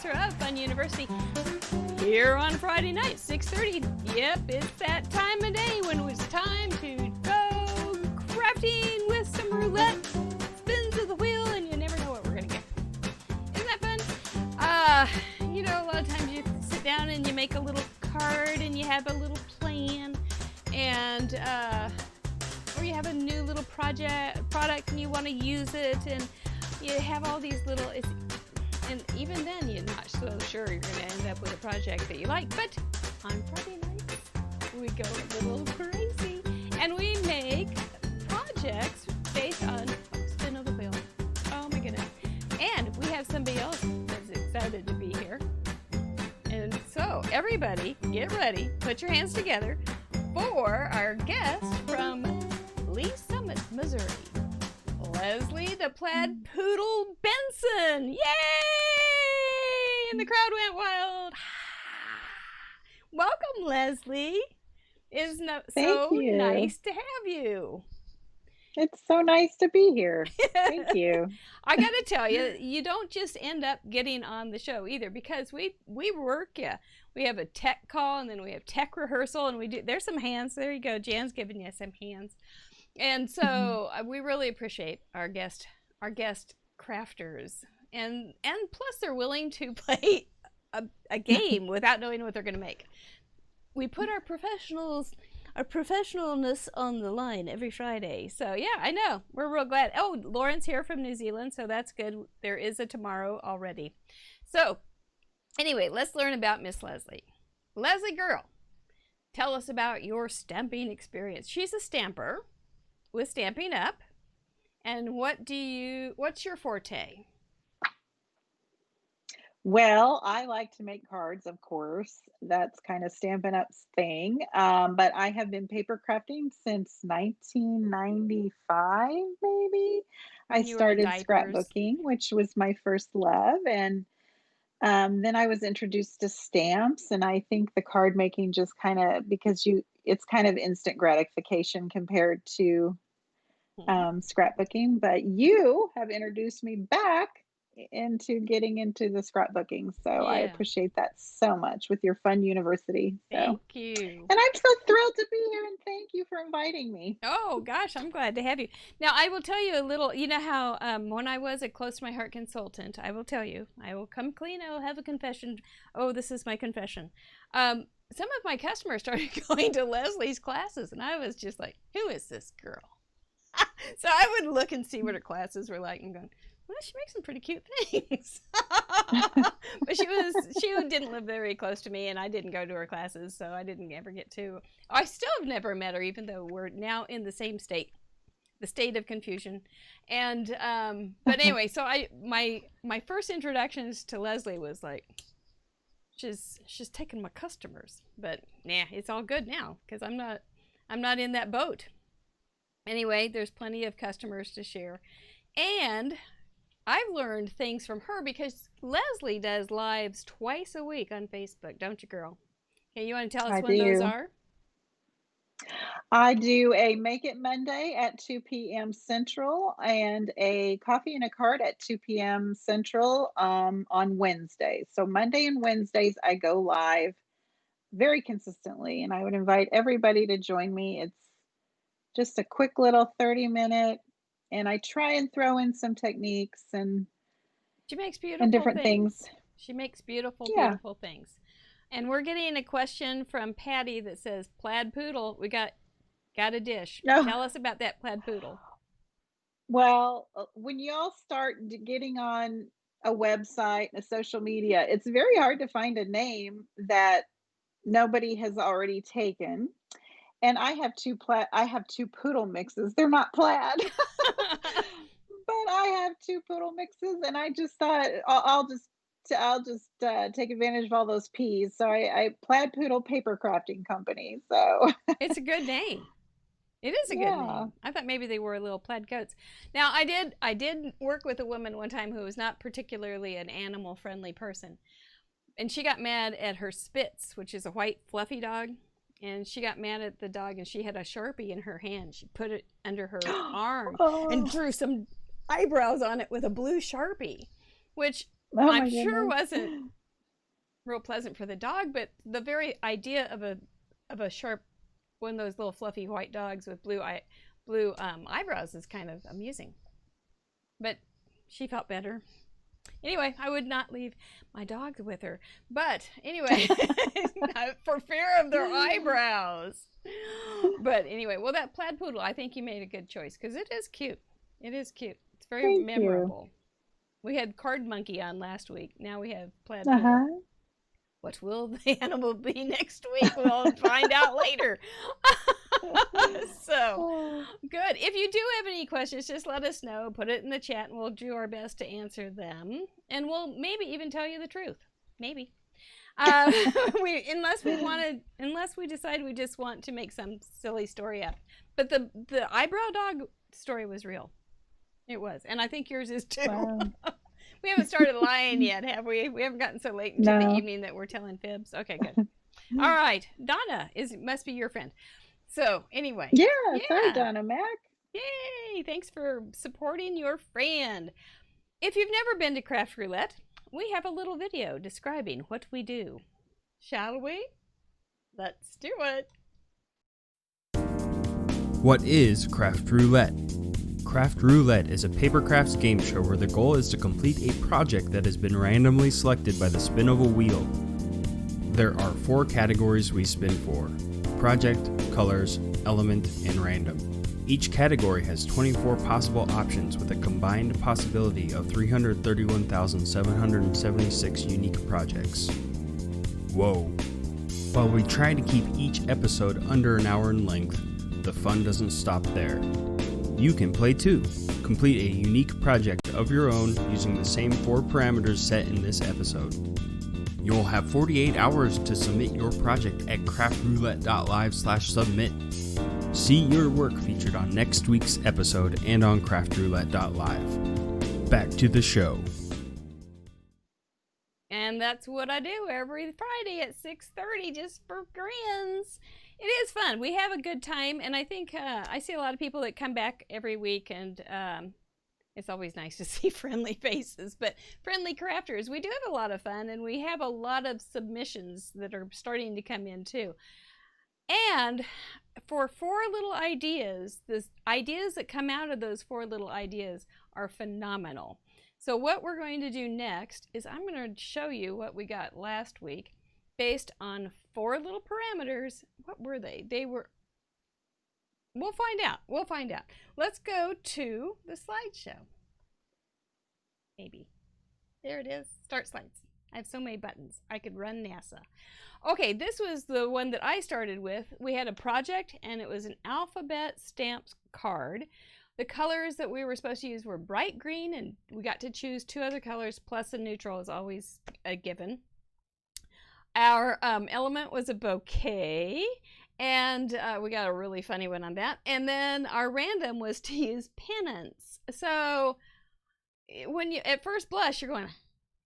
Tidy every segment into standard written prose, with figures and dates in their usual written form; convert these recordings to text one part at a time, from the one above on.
sponsor of Fun University, here on Friday night, 6:30. Yep, it's that time of day when it's time to go crafting with some roulette. Spins of the wheel, and you never know what we're going to get. Isn't that fun? A lot of times you sit down and you make a little card and you have a little plan, and or you have a new little product and you want to use it, and you have all these little, and even then you're not so sure you're going to end up with a project that you like. But on Friday nights, we go a little crazy and we make projects based on spin of the wheel. Oh my goodness. And we have somebody else that's excited to be here. And so everybody get ready, put your hands together for our guest from Lee Summit, Missouri, Leslie the Plaid Poodle Benson. Yay! And the crowd went wild. Welcome, Leslie. It's so nice to have you. It's so nice to be here. Thank you. I got to tell you, you don't just end up getting on the show either, because we work. Yeah, we have a tech call, and then we have tech rehearsal, and we do. There's some hands. There you go. Jan's giving you some hands, and so we really appreciate our guest crafters, and plus they're willing to play a game without knowing what they're going to make. We put our professionalness on the line every Friday. So yeah, I know. We're real glad. Oh, Lauren's here from New Zealand, so that's good. There is a tomorrow already. So anyway, let's learn about Miss Leslie. Leslie girl, tell us about your stamping experience. She's a stamper with Stampin' Up. And what's your forte? Well, I like to make cards, of course. That's kind of Stampin' Up's thing. But I have been paper crafting since 1995, maybe. I You were in started diapers. scrapbooking, which was my first love. And then I was introduced to stamps. And I think the card making just kind of, because it's kind of instant gratification compared to scrapbooking. But you have introduced me back into getting into the scrapbooking, so I Yeah. appreciate that so much with your Fun University. Thank you. And I'm so thrilled to be here, and thank you for inviting me. Oh gosh, I'm glad to have you. Now I will tell you a little. You know how when I was a close to my heart consultant, I will tell you, I will come clean. I will have a confession. Oh, this is my confession. Some of my customers started going to Leslie's classes, and I was just like, "Who is this girl?" So I would look and see what her classes were like, and going, well, she makes some pretty cute things. But she didn't live very close to me, and I didn't go to her classes, so I didn't ever get to. I still have never met her, even though we're now in the same state, the state of confusion. And but anyway, so my first introductions to Leslie was like, she's taking my customers, but nah, it's all good now because I'm not in that boat. Anyway, there's plenty of customers to share, and I've learned things from her because Leslie does lives twice a week on Facebook, don't you, girl? Okay, you want to tell us when those are? I do a Make It Monday at 2 p.m. Central and a Coffee and a Card at 2 p.m. Central on Wednesdays. So Monday and Wednesdays, I go live very consistently, and I would invite everybody to join me. It's just a quick little 30-minute, and I try and throw in some techniques and she makes beautiful different things. She makes beautiful things. And we're getting a question from Patty that says, Plaid Poodle, we got a dish. No. Tell us about that Plaid Poodle. Well, when y'all start getting on a website, a social media, it's very hard to find a name that nobody has already taken. And I have two poodle mixes. They're not plaid, but I have two poodle mixes, and I just thought I'll just take advantage of all those P's. So I Plaid Poodle Paper Crafting Company. So it's a good name. It is a good name. I thought maybe they wore little plaid coats. Now I did work with a woman one time who was not particularly an animal friendly person, and she got mad at her Spitz, which is a white fluffy dog. And she got mad at the dog, and she had a Sharpie in her hand. She put it under her arm and drew some eyebrows on it with a blue Sharpie, which I'm sure wasn't real pleasant for the dog, but the very idea of a sharp, one of those little fluffy white dogs with blue eyebrows is kind of amusing. But she felt better. Anyway, I would not leave my dogs with her. But anyway, for fear of their eyebrows. But anyway, well, that Plaid Poodle, I think you made a good choice because it is cute. It is cute. It's very Thank memorable. We had Card Monkey on last week. Now we have Plaid you. Poodle. Uh-huh. What will the animal be next week? We'll find out later. So, good. If you do have any questions, just let us know. Put it in the chat, and we'll do our best to answer them. And we'll maybe even tell you the truth. Maybe. Unless we decide we just want to make some silly story up. But the eyebrow dog story was real. It was. And I think yours is too. Wow. We haven't started lying yet, have we? We haven't gotten so late into the evening that we're telling fibs. Okay, good. All right. Donna must be your friend. So anyway. Yeah. Sorry, Donna Mac. Yay. Thanks for supporting your friend. If you've never been to Craft Roulette, we have a little video describing what we do. Shall we? Let's do it. What is Craft Roulette? Craft Roulette is a paper crafts game show where the goal is to complete a project that has been randomly selected by the spin of a wheel. There are 4 categories we spin for: project, colors, element, and random. Each category has 24 possible options with a combined possibility of 331,776 unique projects. Whoa. While we try to keep each episode under an hour in length, the fun doesn't stop there. You can play too. Complete a unique project of your own using the same 4 parameters set in this episode. You'll have 48 hours to submit your project at craftroulette.live/submit. See your work featured on next week's episode and on craftroulette.live. Back to the show. And that's what I do every Friday at 6:30 just for grins. It is fun. We have a good time, and I think I see a lot of people that come back every week, and it's always nice to see friendly faces, but friendly crafters. We do have a lot of fun, and we have a lot of submissions that are starting to come in too. And for 4 little ideas, the ideas that come out of those 4 little ideas are phenomenal. So what we're going to do next is I'm going to show you what we got last week based on 4 little parameters. What were they? We'll find out. We'll find out. Let's go to the slideshow. Maybe. There it is. Start slides. I have so many buttons. I could run NASA. Okay, this was the one that I started with. We had a project, and it was an alphabet stamped card. The colors that we were supposed to use were bright green, and we got to choose 2 other colors, plus a neutral is always a given. Our element was a bouquet, and we got a really funny one on that. And then our random was to use pennants. So when you, at first blush, you're going,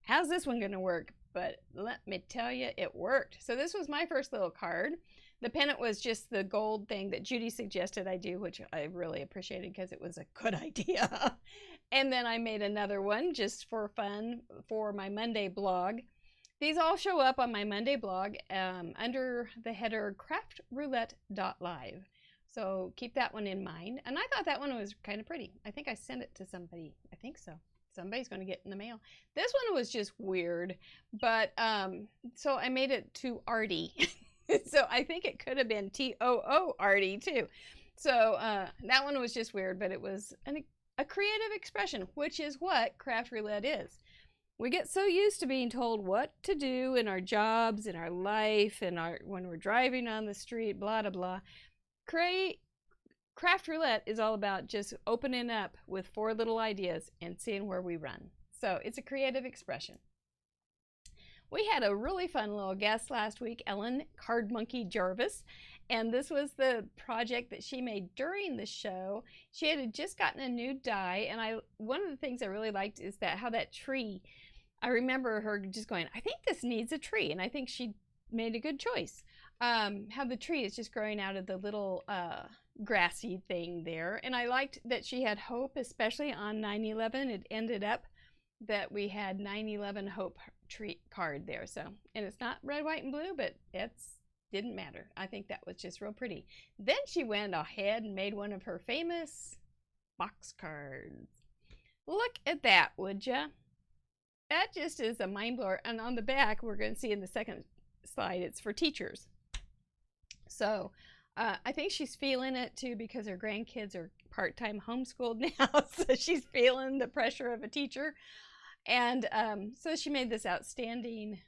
how's this one going to work? But let me tell you, it worked. So this was my first little card. The pennant was just the gold thing that Judy suggested I do, which I really appreciated because it was a good idea. And then I made another one just for fun for my Monday blog. These all show up on my Monday blog under the header craftroulette.live. So keep that one in mind. And I thought that one was kind of pretty. I think I sent it to somebody. I think so. Somebody's going to get in the mail. This one was just weird. But so I made it to Artie. So I think it could have been TOO Artie too. So that one was just weird, but it was a creative expression, which is what Craft Roulette is. We get so used to being told what to do in our jobs, in our life, when we're driving on the street, blah, blah, blah. Craft Roulette is all about just opening up with 4 little ideas and seeing where we run. So it's a creative expression. We had a really fun little guest last week, Ellen Card Monkey Jarvis, and this was the project that she made during the show. She had just gotten a new die, and one of the things I really liked is how that tree, I remember her just going, I think this needs a tree, and I think she made a good choice. How the tree is just growing out of the little grassy thing there, and I liked that she had hope, especially on 9/11. It ended up that we had 9/11 hope tree card there. So, and it's not red, white, and blue, but it's didn't matter. I think that was just real pretty. Then she went ahead and made one of her famous box cards. Look at that, would ya? That just is a mind blower. And on the back, we're going to see in the second slide, it's for teachers. So I think she's feeling it too, because her grandkids are part-time homeschooled now. So she's feeling the pressure of a teacher. And so she made this outstanding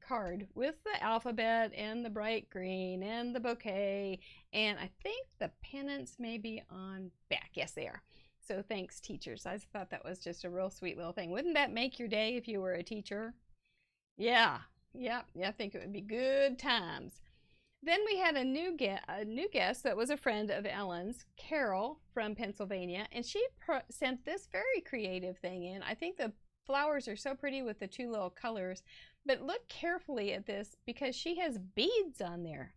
card with the alphabet and the bright green and the bouquet. And I think the pennants may be on back. Yes, they are. So thanks, teachers. I thought that was just a real sweet little thing. Wouldn't that make your day if you were a teacher? Yeah. I think it would be good times. Then we had a new guest that was a friend of Ellen's, Carol from Pennsylvania, and she sent this very creative thing in. I think the flowers are so pretty with the two little colors, but look carefully at this because she has beads on there.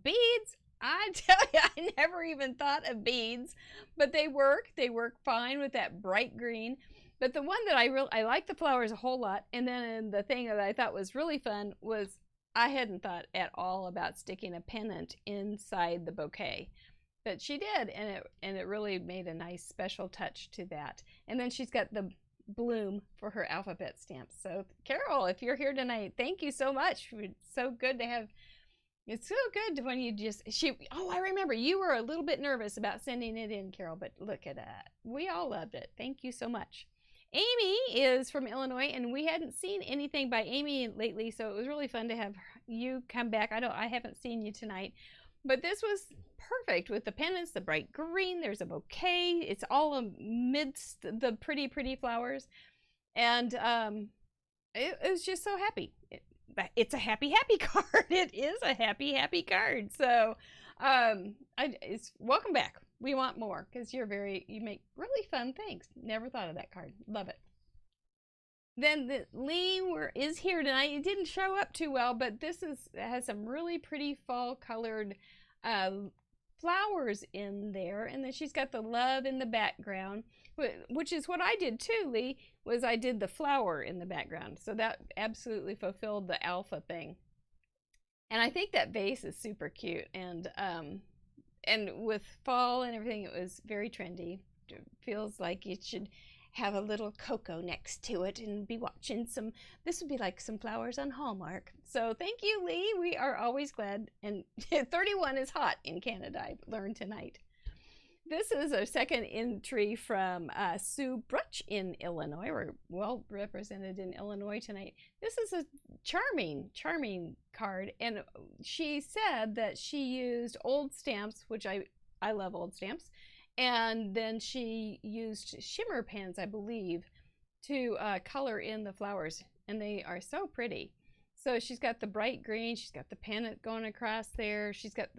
Beads? I tell you, I never even thought of beads, but they work. They work fine with that bright green. But the one that I like the flowers a whole lot. And then the thing that I thought was really fun was I hadn't thought at all about sticking a pennant inside the bouquet, but she did, and it really made a nice special touch to that. And then she's got the bloom for her alphabet stamps. So Carol, if you're here tonight, thank you so much. It's so good to have. It's so good when you just, I remember you were a little bit nervous about sending it in, Carol, but look at that. We all loved it. Thank you so much. Amy is from Illinois, and we hadn't seen anything by Amy lately, so it was really fun to have you come back. I haven't seen you tonight, but this was perfect with the pennants, the bright green. There's a bouquet. It's all amidst the pretty, pretty flowers, and it was just so happy. It's a happy, happy card. It is a happy, happy card. So it's welcome back. We want more because you make really fun things. Never thought of that card. Love it. Then Lee is here tonight. It didn't show up too well, but this has some really pretty fall colored flowers in there. And then she's got the love in the background, which is what I did too, Lee, was I did the flower in the background. So that absolutely fulfilled the alpha thing. And I think that vase is super cute. And with fall and everything, it was very trendy. It feels like it should have a little cocoa next to it and be watching this would be like some flowers on Hallmark. So thank you, Lee. We are always glad. And 31 is hot in Canada, I learned tonight. This is our second entry from Sue Brutch in Illinois. We're well represented in Illinois tonight. This is a charming, charming card. And she said that she used old stamps, which I love old stamps. And then she used shimmer pens, I believe, to color in the flowers. And they are so pretty. So she's got the bright green. She's got the pennant going across there. She's got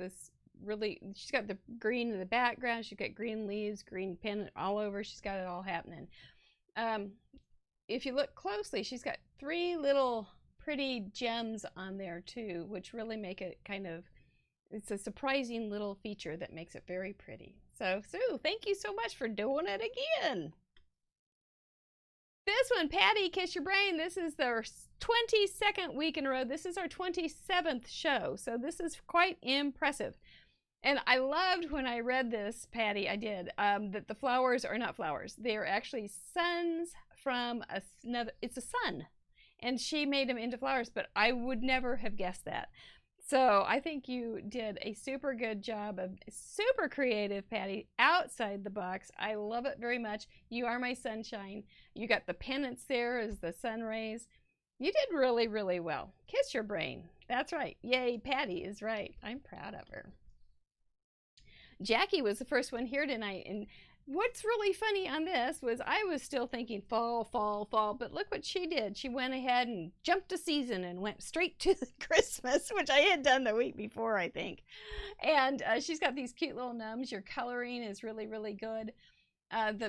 she's got the green in the background. She's got green leaves, green pennant all over. She's got it all happening. If you look closely, she's got 3 little pretty gems on there too, which really make it it's a surprising little feature that makes it very pretty. So Sue, thank you so much for doing it again. This one, Patty, Kiss Your Brain. This is their 22nd week in a row. This is our 27th show. So this is quite impressive. And I loved when I read this, Patty, I did, that the flowers are not flowers. They're actually suns from it's a sun. And she made them into flowers, but I would never have guessed that. So I think you did a super good job of super creative, Patty, outside the box. I love it very much. You are my sunshine. You got the pennants there as the sun rays. You did really, really well. Kiss your brain. That's right. Yay, Patty is right. I'm proud of her. Jackie was the first one here tonight, and what's really funny on this was I was still thinking fall, fall, fall, but look what she did. She went ahead and jumped a season and went straight to Christmas, which I had done the week before, I think. And she's got these cute little gnomes. Your coloring is really, really good.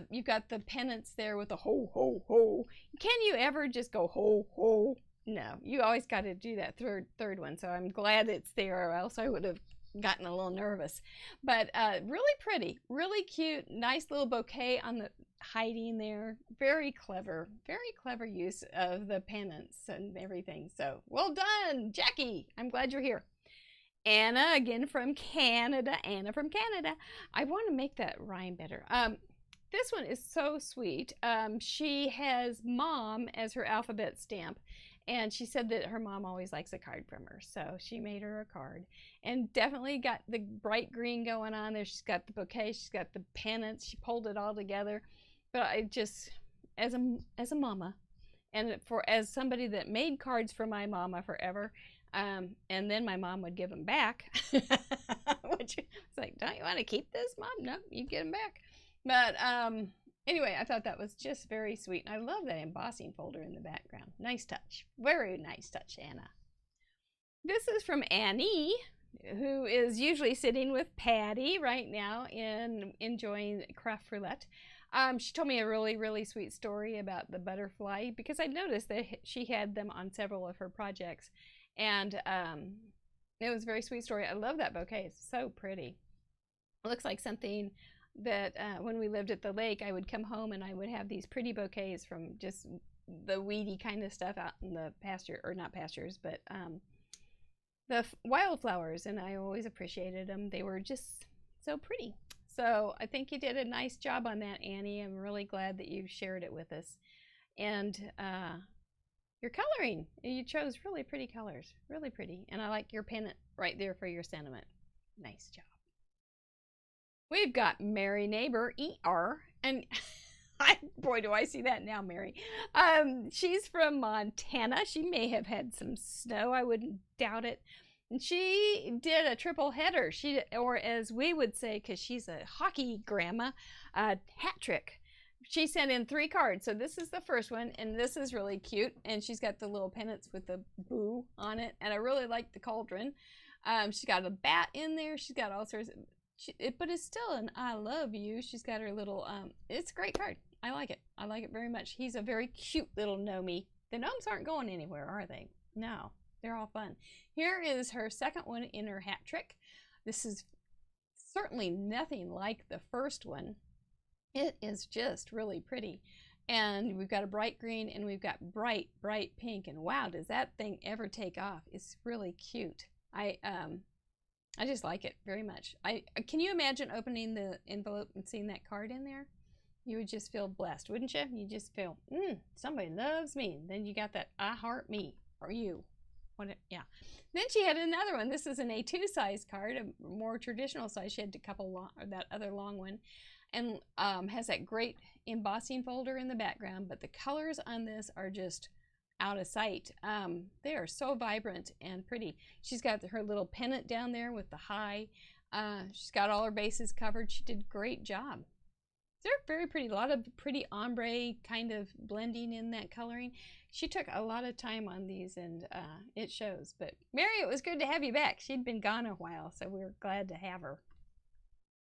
You've got the pennants there with the ho, ho, ho. Can you ever just go ho, ho? No, you always got to do that third one. So I'm glad it's there, or else I would have gotten a little nervous. But really pretty, really cute, nice little bouquet on the hiding there. Very clever use of the pennants and everything. So well done, Jackie. I'm glad you're here. Anna, again from Canada. Anna from Canada. I want to make that rhyme better. This one is so sweet. She has mom as her alphabet stamp, and she said that her mom always likes a card from her, so she made her a card. And definitely got the bright green going on there. She's got the bouquet, she's got the pennants, she pulled it all together. But I just, as a mama, and as somebody that made cards for my mama forever, and then my mom would give them back, which was like, don't you want to keep this, Mom? No, you get them back. But anyway, I thought that was just very sweet. And I love that embossing folder in the background. Nice touch. Very nice touch, Anna. This is from Annie, who is usually sitting with Patty right now and enjoying Craft Roulette. She told me a really, really sweet story about the butterfly, because I noticed that she had them on several of her projects. And it was a very sweet story. I love that bouquet. It's so pretty. It looks like something that when we lived at the lake, I would come home and I would have these pretty bouquets from just the weedy kind of stuff out in the pasture, or not pastures, but the wildflowers, and I always appreciated them. They were just so pretty. So I think you did a nice job on that, Annie. I'm really glad that you shared it with us. And your coloring, you chose really pretty colors, really pretty. And I like your pennant right there for your sentiment. Nice job. We've got Mary Neighbor, ER, and boy, do I see that now, Mary. She's from Montana. She may have had some snow. I wouldn't doubt it. And she did a triple header. Or as we would say, because she's a hockey grandma, a hat trick. She sent in 3 cards. So this is the first one, and this is really cute. And she's got the little pennants with the boo on it. And I really like the cauldron. She's got a bat in there. She's got all sorts of... but it's still an I love you. She's got her little... it's a great card. I like it. I like it very much. He's a very cute little gnomie. The gnomes aren't going anywhere, are they? No. They're all fun. Here is her second one in her hat trick. This is certainly nothing like the first one. It is just really pretty. And we've got a bright green, and we've got bright, bright pink. And wow, does that thing ever take off? It's really cute. I just like it very much. Can you imagine opening the envelope and seeing that card in there? You would just feel blessed, wouldn't you? You just feel, somebody loves me. And then you got that I heart me, or you. Yeah. Then she had another one. This is an A2 size card, a more traditional size. She had a couple that other long one, and has that great embossing folder in the background. But the colors on this are just out of sight. They are so vibrant and pretty. She's got her little pennant down there with the high. She's got all her bases covered. She did a great job. They're very pretty. A lot of pretty ombre kind of blending in that coloring. She took a lot of time on these, and it shows. But Mary, it was good to have you back. She'd been gone a while, so we were glad to have her.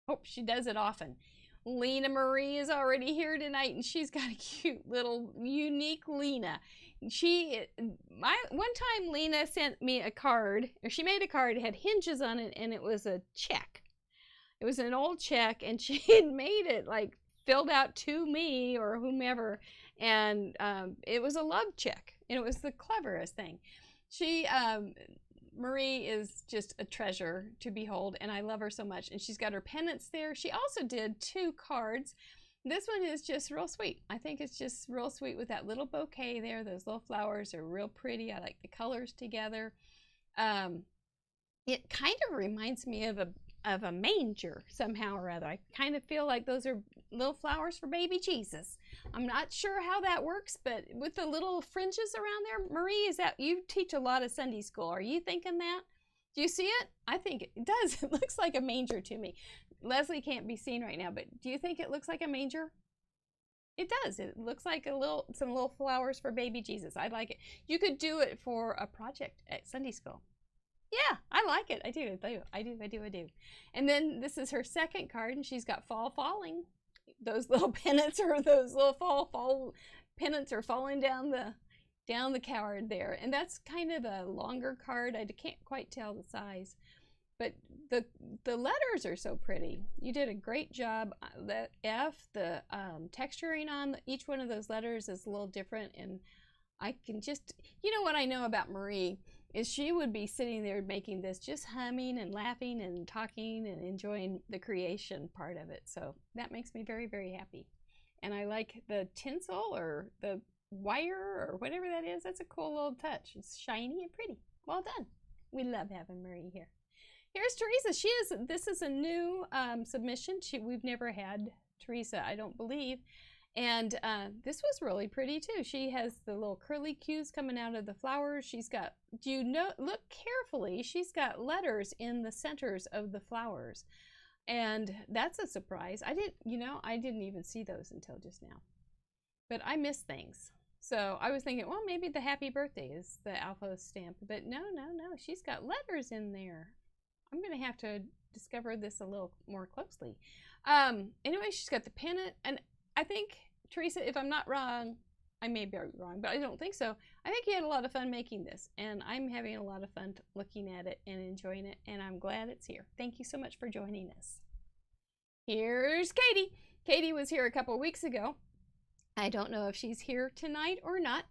Hope she does it often. Lena Marie is already here tonight, and she's got a cute little unique Lena. One time Lena sent me a card, or she made a card, it had hinges on it, and it was a check. It was an old check, and she had made it like filled out to me or whomever, and it was a love check, and it was the cleverest thing. Marie is just a treasure to behold, and I love her so much. And she's got her pennants there. She also did 2 cards. This one is just real sweet. I think it's just real sweet with that little bouquet there. Those little flowers are real pretty. I like the colors together. It kind of reminds me of a manger somehow or other. I kind of feel like those are little flowers for baby Jesus. I'm not sure how that works, but with the little fringes around there, Marie, is that, you teach a lot of Sunday school. Are you thinking that? Do you see it? I think it does. It looks like a manger to me. Leslie can't be seen right now, but do you think it looks like a manger? It does. It looks like some little flowers for baby Jesus. I like it. You could do it for a project at Sunday school. Yeah, I like it. I do. And then this is her second card, and she's got fall falling. Those little pennants, or those little fall pennants are falling down the card there. And that's kind of a longer card. I can't quite tell the size. but the letters are so pretty. You did a great job. The F, the texturing on each one of those letters is a little different, and I can just, you know what I know about Marie is she would be sitting there making this, just humming and laughing and talking and enjoying the creation part of it. So that makes me very, very happy. And I like the tinsel or the wire or whatever that is. That's a cool little touch. It's shiny and pretty. Well done. We love having Marie here. Here's Teresa. This is a new submission. We've never had Teresa, I don't believe. And this was really pretty too. She has the little curly cues coming out of the flowers. She's got, look carefully, she's got letters in the centers of the flowers. And that's a surprise. I didn't even see those until just now. But I miss things. So I was thinking, well, maybe the happy birthday is the alpha stamp. But no, she's got letters in there. I'm going to have to discover this a little more closely. Anyway, she's got the pennant. And I think, Teresa, if I'm not wrong, I may be wrong, but I don't think so. I think you had a lot of fun making this, and I'm having a lot of fun looking at it and enjoying it, and I'm glad it's here. Thank you so much for joining us. Here's Katie. Katie was here a couple weeks ago. I don't know if she's here tonight or not,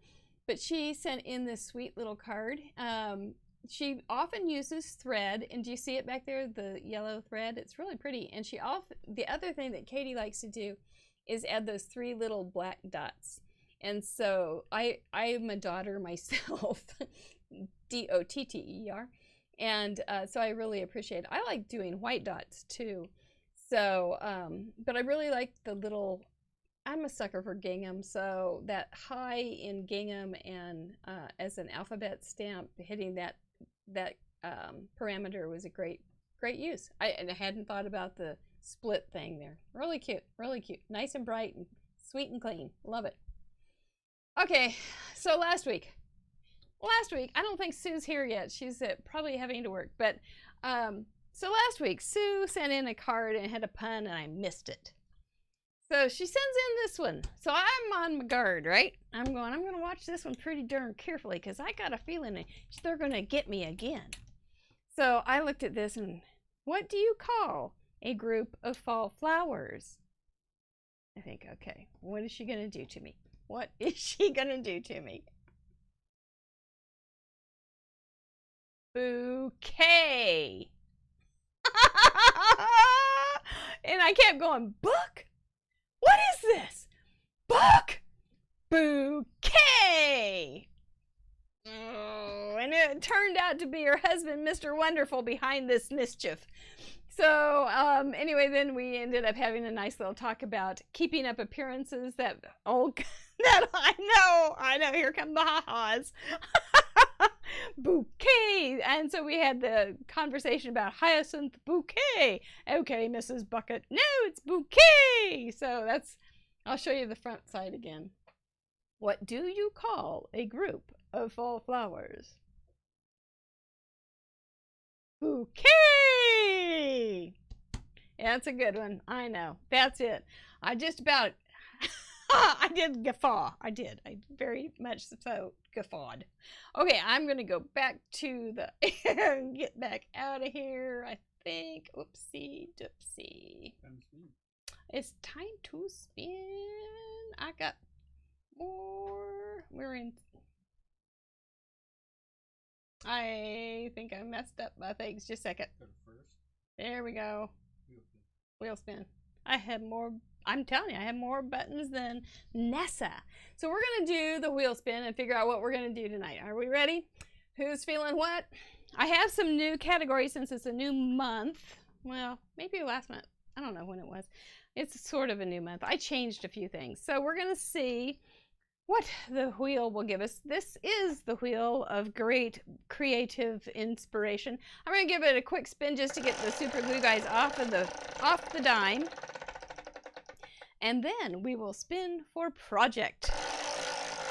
but she sent in this sweet little card. She often uses thread, and do you see it back there, the yellow thread? It's really pretty. And the other thing that Katie likes to do is add those 3 little black dots. And so I am a daughter myself, D-O-T-T-E-R. And so I really appreciate it. I like doing white dots too. So, but I really like the little, I'm a sucker for gingham. So that high in gingham and as an alphabet stamp, hitting that parameter was a great use. And I hadn't thought about the split thing there. Really cute, really cute. Nice and bright and sweet and clean. Love it. Okay, so last week, I don't think Sue's here yet. She's probably having to work. But so last week, Sue sent in a card and had a pun, and I missed it. So she sends in this one. So I'm on my guard, right? I'm going to watch this one pretty darn carefully because I got a feeling they're going to get me again. So I looked at this and, what do you call a group of fall flowers? I think, okay, what is she going to do to me? What is she going to do to me? Bouquet. And I kept going, book? What is this? Book? Bouquet. Oh, and it turned out to be her husband, Mr. Wonderful, behind this mischief. So anyway, then we ended up having a nice little talk about keeping up appearances. That I know, here come the ha-has. Bouquet. And so we had the conversation about hyacinth bouquet. Okay, Mrs. Bucket. No, it's bouquet. So I'll show you the front side again. What do you call a group of fall flowers? Bouquet. Yeah, that's a good one. I know. That's it. I just about, I did guffaw. I very much so guffawed. Okay, I'm going to go back to get back out of here, I think. Oopsie doopsie. It's time to spin. I got more. I think I messed up my things. Just a second. There we go. Wheel spin. I have more. I'm telling you, I have more buttons than NASA. So we're going to do the wheel spin and figure out what we're going to do tonight. Are we ready? Who's feeling what? I have some new categories since it's a new month. Well, maybe last month. I don't know when it was. It's sort of a new month. I changed a few things. So we're going to see what the wheel will give us. This is the wheel of great creative inspiration. I'm going to give it a quick spin just to get the super glue guys off the dime. And then we will spin for project.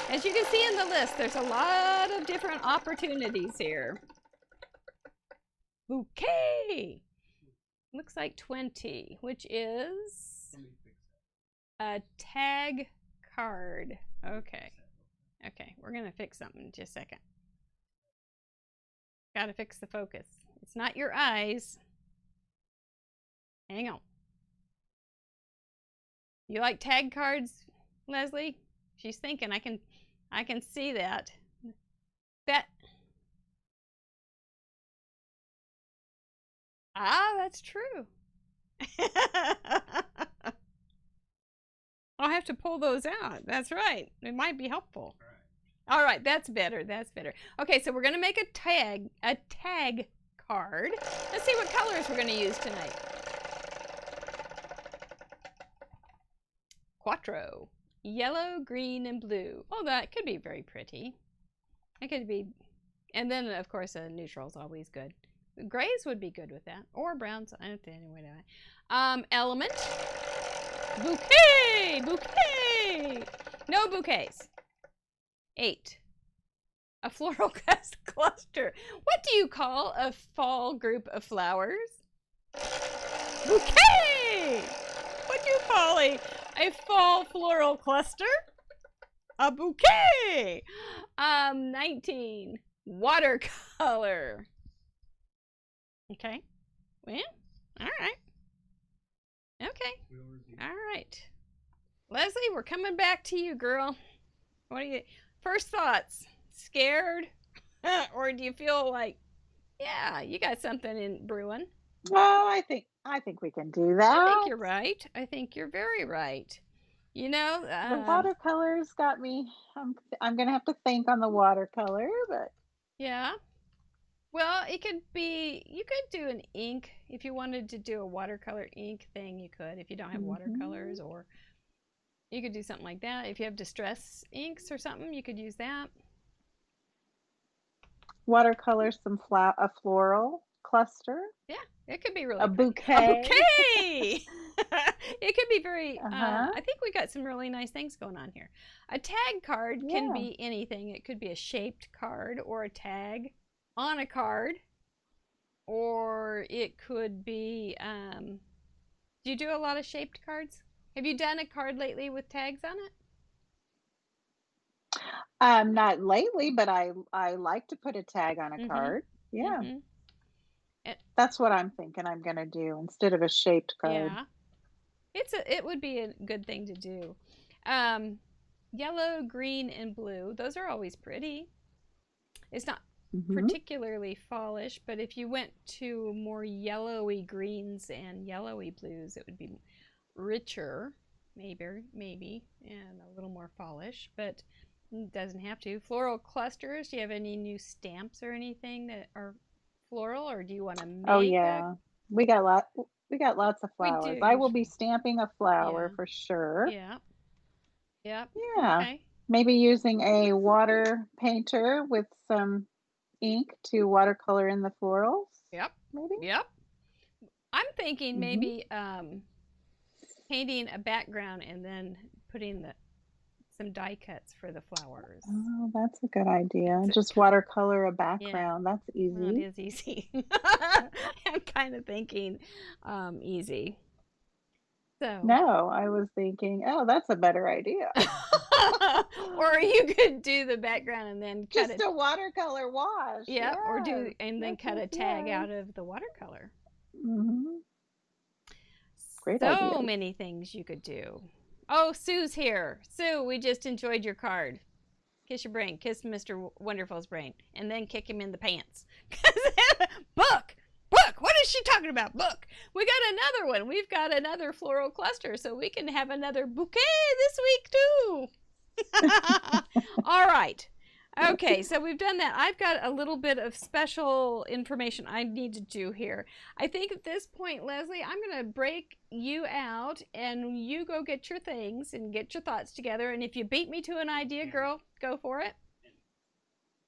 As you can see in the list, there's a lot of different opportunities here. Bouquet. Looks like 20, which is a tag card. Okay. Okay, we're going to fix something in just a second. Got to fix the focus. It's not your eyes. Hang on. You like tag cards, Leslie? She's thinking. I can see that. That's true. I'll have to pull those out. That's right. It might be helpful. All right, that's better. That's better. Okay, so we're going to make a tag card. Let's see what colors we're going to use tonight. Quattro. Yellow, green, and blue. Oh, that could be very pretty. It could be. And then, of course, a neutral is always good. Grays would be good with that. Or browns. Anyway. Element. Bouquet! Bouquet! No bouquets. 8. A floral cluster. What do you call a fall group of flowers? Bouquet! What do you call a fall floral cluster? A bouquet! 19. Watercolor. Okay. Well, all right. Okay. All right. Leslie, we're coming back to you, girl. What do you... First thoughts, scared? Or do you feel like, yeah, you got something in brewing? Oh, I think we can do that. I think you're right. I think you're very right. You know, the watercolors got me. I'm gonna have to think on the watercolor, but yeah. Well, it could be, you could do an ink. If you wanted to do a watercolor ink thing, you could. If you don't have watercolors, or you could do something like that. If you have distress inks or something, you could use that. Watercolor, a floral cluster. Yeah, it could be really a pretty. bouquet. A bouquet! It could be very, I think we got some really nice things going on here. A tag card can be anything. It could be a shaped card or a tag on a card, or it could be, do you do a lot of shaped cards? Have you done a card lately with tags on it? Not lately, but I like to put a tag on a card. Yeah. That's what I'm thinking I'm going to do instead of a shaped card. Yeah. It would be a good thing to do. Yellow, green, and blue. Those are always pretty. It's not particularly fallish, but if you went to more yellowy greens and yellowy blues, it would be richer, maybe, and a little more fallish, but it doesn't have to. Floral clusters. Do you have any new stamps or anything that are floral, or do you want to make? Oh yeah, we got lots of flowers. I will be stamping a flower for sure. Yeah. Yep. Yeah. Okay. Maybe using a water painter with some ink to watercolor in the florals. Yep. Maybe. Yep. I'm thinking maybe painting a background and then putting some die cuts for the flowers. Oh, that's a good idea. Just watercolor a background. Yeah. That's easy. Well, it is easy. I'm kind of thinking easy. So. No, I was thinking, oh, that's a better idea. Or you could do the background and then cut just a watercolor wash. Yeah, or then cut a tag out of the watercolor. Great idea. So many things you could do. Oh, Sue's here. Sue, we just enjoyed your card. Kiss your brain. Kiss Mr. Wonderful's brain. And then kick him in the pants. Book! What is she talking about? Book! We got another one. We've got another floral cluster, so we can have another bouquet this week, too. All right. Okay, so we've done that. I've got a little bit of special information I need to do here. I think at this point, Leslie, I'm going to break you out, and you go get your things and get your thoughts together. And if you beat me to an idea, girl, go for it.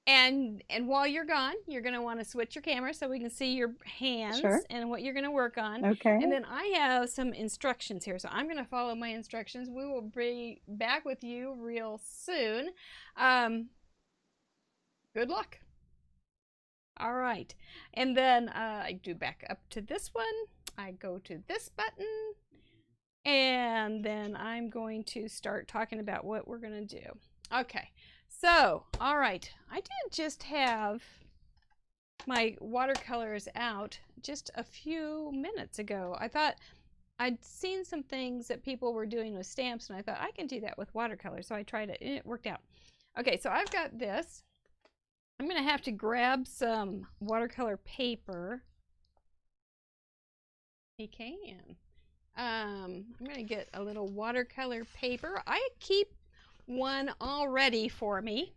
And while you're gone, you're going to want to switch your camera so we can see your hands and what you're going to work on. Okay. And then I have some instructions here, so I'm going to follow my instructions. We will be back with you real soon. Good luck. All right. And then I do back up to this one. I go to this button. And then I'm going to start talking about what we're going to do. Okay. So, all right. I did just have my watercolors out just a few minutes ago. I thought I'd seen some things that people were doing with stamps, and I thought I can do that with watercolor. So I tried it, and it worked out. Okay, so I've got this. I'm going to have to grab some watercolor paper. You can. I'm going to get a little watercolor paper. I keep one all ready for me.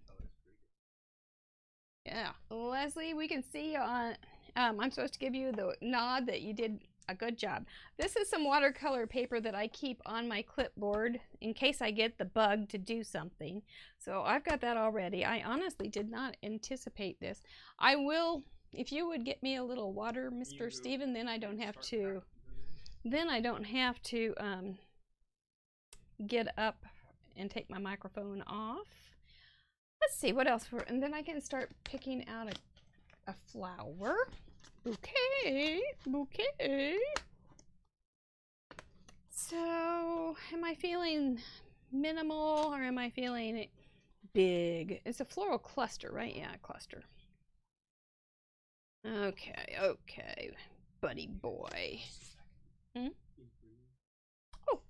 Yeah, Leslie, we can see on, I'm supposed to give you the nod that you did a good job. This is some watercolor paper that I keep on my clipboard in case I get the bug to do something. So I've got that already. I honestly did not anticipate this. I will, if you would get me a little water, Mr. Steven, then I don't have to, get up and take my microphone off. Let's see what else and then I can start picking out a flower. Bouquet. So, am I feeling minimal or am I feeling big? It's a floral cluster, right? Yeah, cluster. Okay, buddy boy. Oh,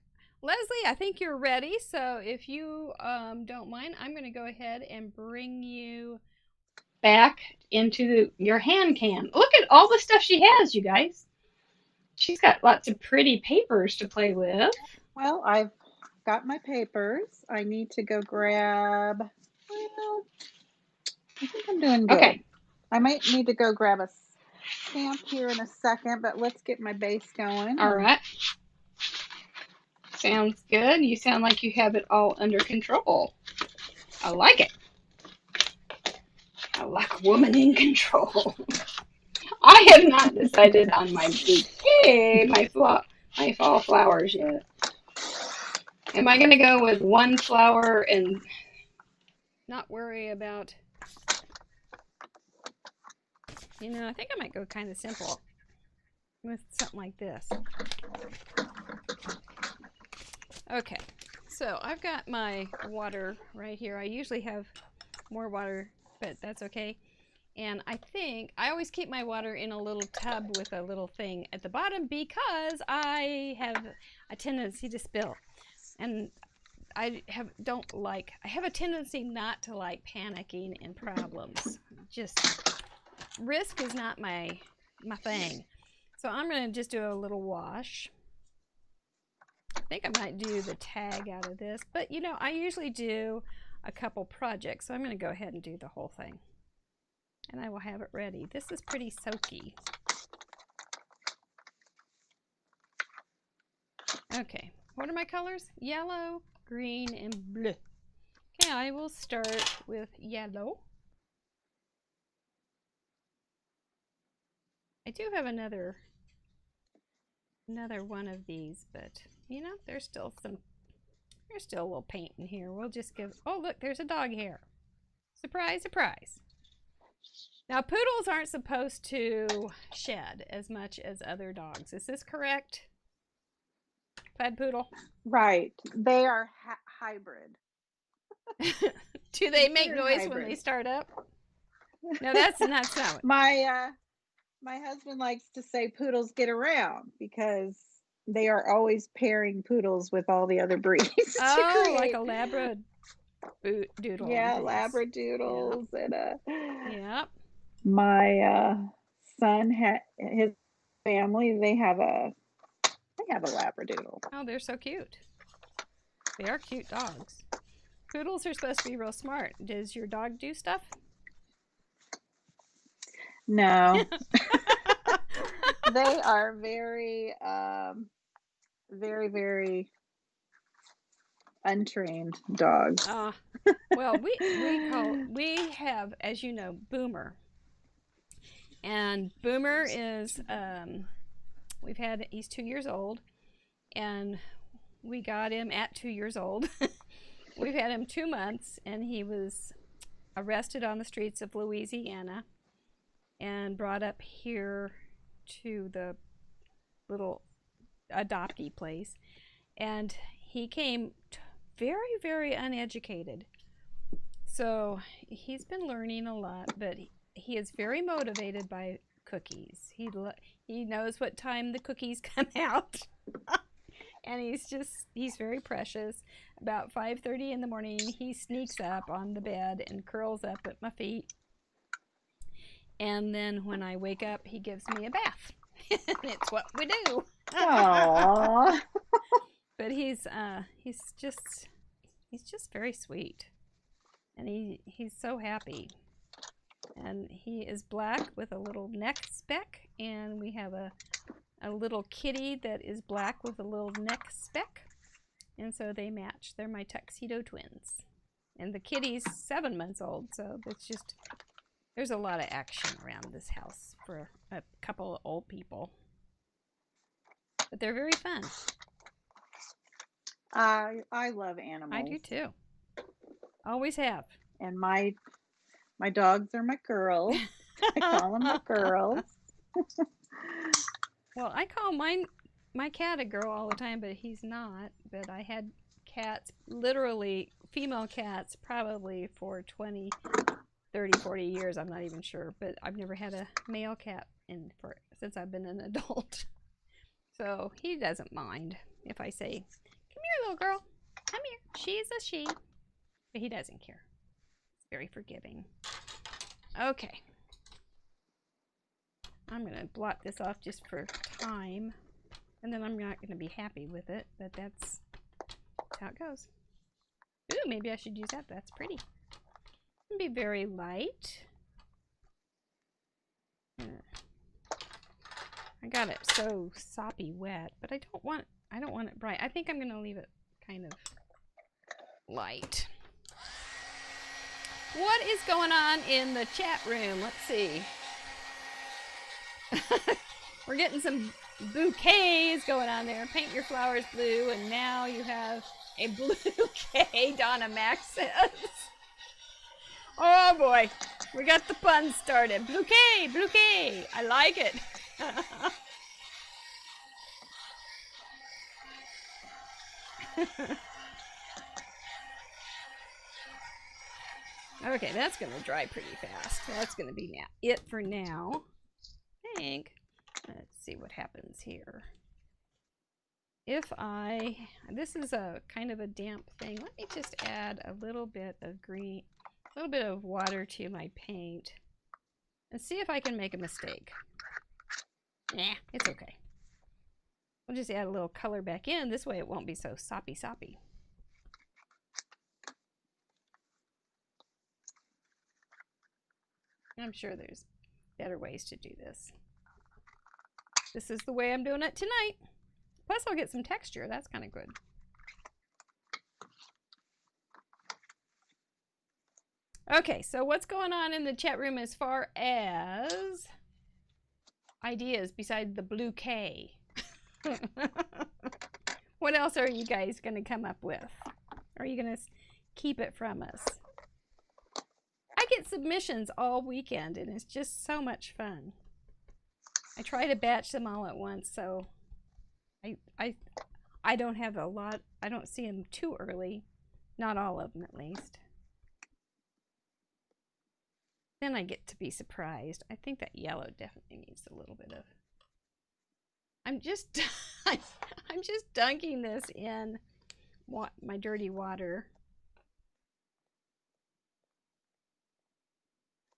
Leslie, I think you're ready. So if you don't mind, I'm going to go ahead and bring you back into your hand cam. Look at all the stuff she has, you guys. She's got lots of pretty papers to play with. Well, I've got my papers. I need to go grab, well, I think I'm doing good. Okay. I might need to go grab a stamp here in a second, but let's get my base going. All right. Sounds good. You sound like you have it all under control. I like it. I like a woman in control. I have not decided on my bouquet, my fall flowers yet. Am I going to go with one flower and not worry about, I think I might go kind of simple with something like this. Okay, so I've got my water right here. I usually have more water, but that's okay. And I think I always keep my water in a little tub with a little thing at the bottom because I have a tendency to spill. And I have a tendency not to like panicking and problems. Just risk is not my thing. So I'm going to just do a little wash. I think I might do the tag out of this, but I usually do a couple projects, so I'm going to go ahead and do the whole thing. And I will have it ready. This is pretty soaky. Okay, what are my colors? Yellow, green, and blue. Okay, I will start with yellow. I do have another one of these, but there's still a little paint in here. We'll just give, oh look, there's a dog hair. Surprise, surprise. Now poodles aren't supposed to shed as much as other dogs. Is this correct? Plaid Poodle? Right. They are hybrid. Do they make noise hybrid when they start up? No, that's not what. My husband likes to say poodles get around because they are always pairing poodles with all the other breeds. Oh, like a Labradoodle. Yeah, Labradoodles. Yep. And yep. My son his family. They have a Labradoodle. Oh, they're so cute. They are cute dogs. Poodles are supposed to be real smart. Does your dog do stuff? No. They are very, very, very untrained dogs. Well, we have, as you know, Boomer. And Boomer is, he's 2 years old, and we got him at 2 years old. We've had him 2 months, and he was arrested on the streets of Louisiana and brought up here to the little adoptee place. And he came very, very uneducated. So he's been learning a lot, but he is very motivated by cookies. He knows what time the cookies come out. And he's very precious. About 5:30 in the morning, he sneaks up on the bed and curls up at my feet. And then when I wake up, he gives me a bath. It's what we do. Aww. But he's just very sweet. And he's so happy. And he is black with a little neck speck, and we have a little kitty that is black with a little neck speck, and so they match. They're my tuxedo twins. And the kitty's 7 months old, so there's a lot of action around this house for a couple of old people. But they're very fun. I love animals. I do too. Always have. And my dogs are my girls. I call them my girls. Well, I call my cat a girl all the time, but he's not. But I had cats, literally female cats, probably for 20, 30, 40 years. I'm not even sure. But I've never had a male cat since I've been an adult. So he doesn't mind if I say, "Come here, little girl. Come here. She's a she." But he doesn't care. He's very forgiving. Okay. I'm going to blot this off just for time. And then I'm not going to be happy with it, but that's how it goes. Ooh, maybe I should use that. That's pretty. It'll be very light. I got it so soppy wet, but I don't want it bright. I think I'm going to leave it kind of light. What is going on in the chat room? Let's see. We're getting some bouquets going on there. Paint your flowers blue, and now you have a bouquet, Donna Max says. Oh boy, we got the puns started. Bouquet, bouquet. I like it. Okay, that's going to dry pretty fast. That's going to be it for now. I think. Let's see what happens here. This is a kind of a damp thing. Let me just add a little bit of water to my paint and see if I can make a mistake. Nah, it's okay. We'll just add a little color back in. This way it won't be so soppy. I'm sure there's better ways to do this. This is the way I'm doing it tonight. Plus I'll get some texture. That's kind of good. Okay, so what's going on in the chat room as far as ideas besides the bouquet? What else are you guys going to come up with? Are you going to keep it from us? I get submissions all weekend, and it's just so much fun. I try to batch them all at once, so I don't have a lot. I don't see them too early. Not all of them, at least. Then I get to be surprised. I think that yellow definitely needs a little bit of... I'm just dunking this in my dirty water.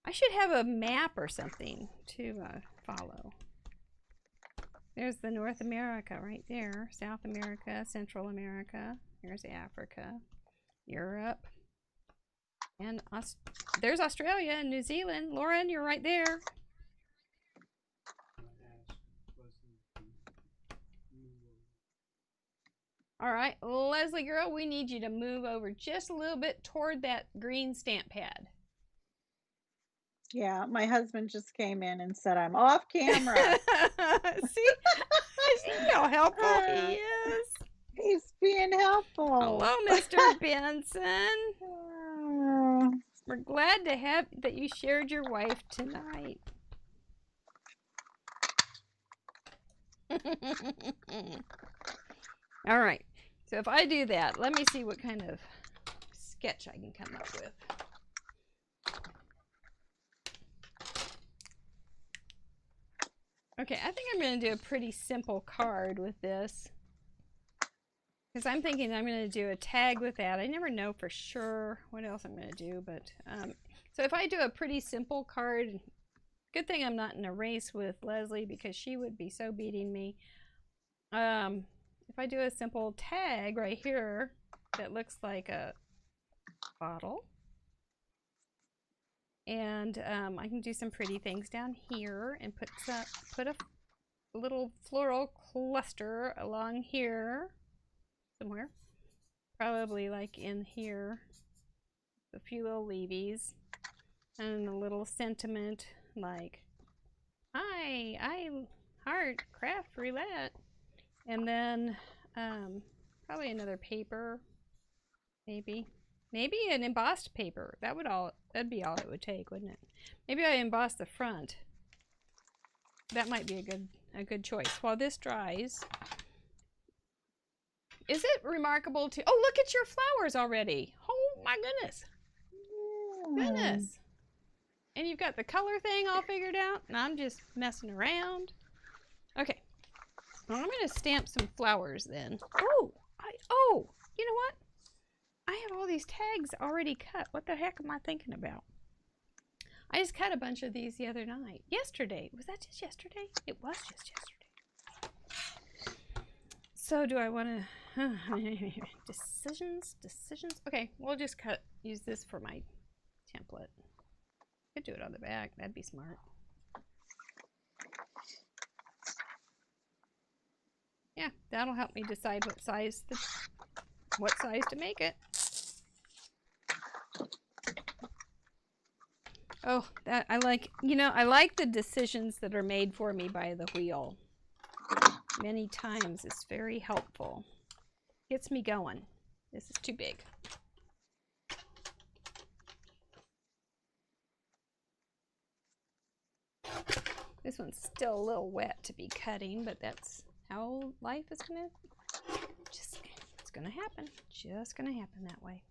I should have a map or something to follow. There's the North America right there. South America, Central America. Here's Africa, Europe. And there's Australia and New Zealand. Lauren, you're right there. All right, Leslie girl, we need you to move over just a little bit toward that green stamp pad. Yeah, my husband just came in and said I'm off camera. See how helpful he is. He's being helpful. Hello, Mr. Benson. We're glad to have that you shared your wife tonight. All right, so if I do that, let me see what kind of sketch I can come up with. Okay, I think I'm going to do a pretty simple card with this. Because I'm thinking I'm going to do a tag with that. I never know for sure what else I'm going to do. But so if I do a pretty simple card, good thing I'm not in a race with Leslie because she would be so beating me. If I do a simple tag right here that looks like a bottle. And I can do some pretty things down here and put a little floral cluster along here somewhere. Probably like in here. A few little leavies. And a little sentiment like, hi, I heart craft roulette. And then probably another paper, maybe an embossed paper. That'd be all it would take, wouldn't it? Maybe I emboss the front. That might be a good choice. While this dries, is it remarkable to? Oh, look at your flowers already! Oh my goodness, goodness! And you've got the color thing all figured out, and I'm just messing around. Okay, well, I'm gonna stamp some flowers then. Oh, you know what? I have all these tags already cut. What the heck am I thinking about? I just cut a bunch of these the other night. Yesterday. Was that just yesterday? It was just yesterday. So do I want to... Decisions? Okay, we'll just use this for my template. Could do it on the back. That'd be smart. Yeah, that'll help me decide what size to make it. Oh, that I like, I like the decisions that are made for me by the wheel. Many times it's very helpful. Gets me going. This is too big. This one's still a little wet to be cutting, but that's how life is it's gonna happen. Just gonna happen that way.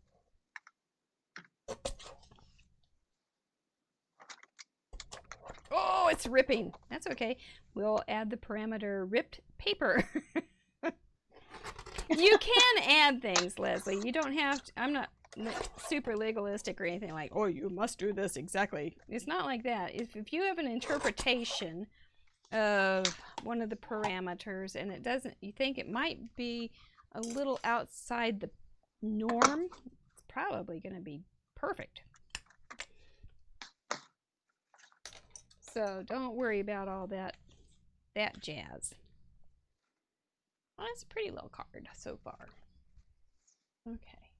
Oh, it's ripping. That's okay. We'll add the parameter ripped paper. You can add things, Leslie. You don't have to. I'm not super legalistic or anything like, oh, you must do this exactly. It's not like that. If you have an interpretation of one of the parameters and you think it might be a little outside the norm, it's probably going to be perfect. So don't worry about all that jazz. Well, that's a pretty little card so far. Okay.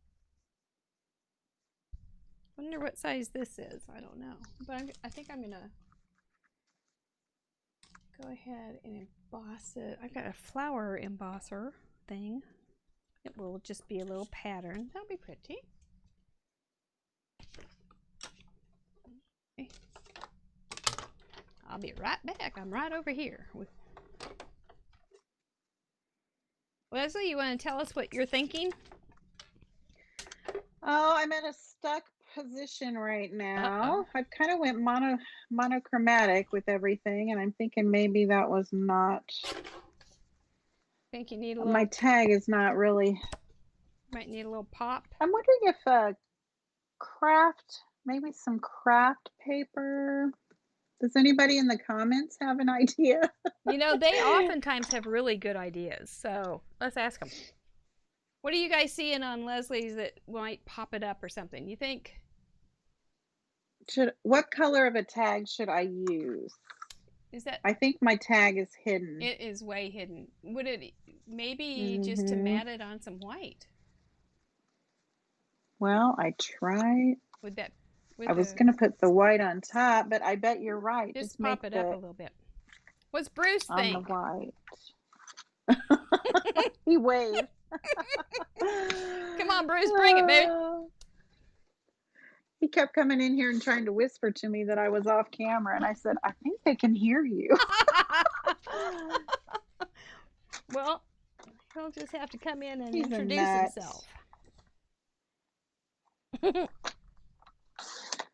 Wonder what size this is. I don't know. But I think I'm going to go ahead and emboss it. I've got a flower embosser thing. It will just be a little pattern. That'll be pretty. Okay. I'll be right back. I'm right over here. Leslie, you want to tell us what you're thinking? Oh, I'm in a stuck position right now. I kind of went monochromatic with everything, and I'm thinking maybe that was not. Think you need a little. My tag is not really. Might need a little pop. I'm wondering if maybe some craft paper. Does anybody in the comments have an idea? They oftentimes have really good ideas. So let's ask them. What are you guys seeing on Leslie's that might pop it up or something? You think? What color of a tag should I use? I think my tag is hidden. It is way hidden. Would it maybe just to mat it on some white? Well, I tried. I was going to put the white on top, but I bet you're right. Just pop it up a little bit. What's Bruce think? On the white. He waved. Come on, Bruce, bring it, babe. He kept coming in here and trying to whisper to me that I was off camera, and I said, I think they can hear you. Well, he'll just have to come in and introduce himself.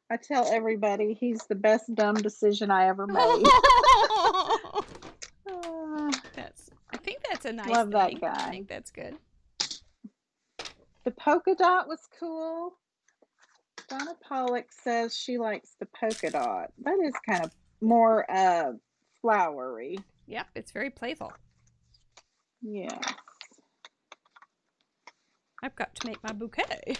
I tell everybody he's the best dumb decision I ever made. That's a nice Love that thing. guy. I think that's good. The polka dot was cool. Donna Pollock says she likes the polka dot. That is kind of more flowery. Yep, it's very playful. Yeah. I've got to make my bouquet.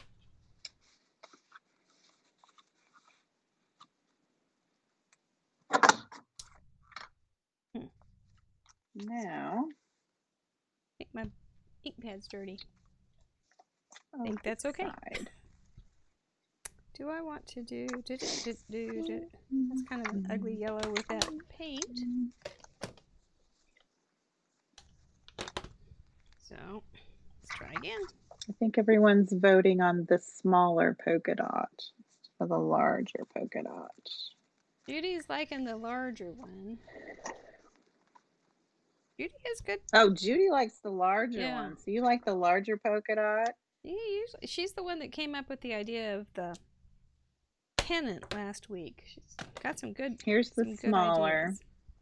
Now. I think my ink pad's dirty. I think that's okay. Side. Do I want to do... That's kind of an ugly yellow with that paint. So, let's try again. I think everyone's voting on the smaller polka dot instead of the larger polka dot. Judy's liking the larger one. Judy is good. Oh, Judy likes the larger Yeah. one. So you like the larger polka dot? Yeah, usually, she's the one that came up with the idea of the pennant last week. She's got some good. Here's the some smaller, good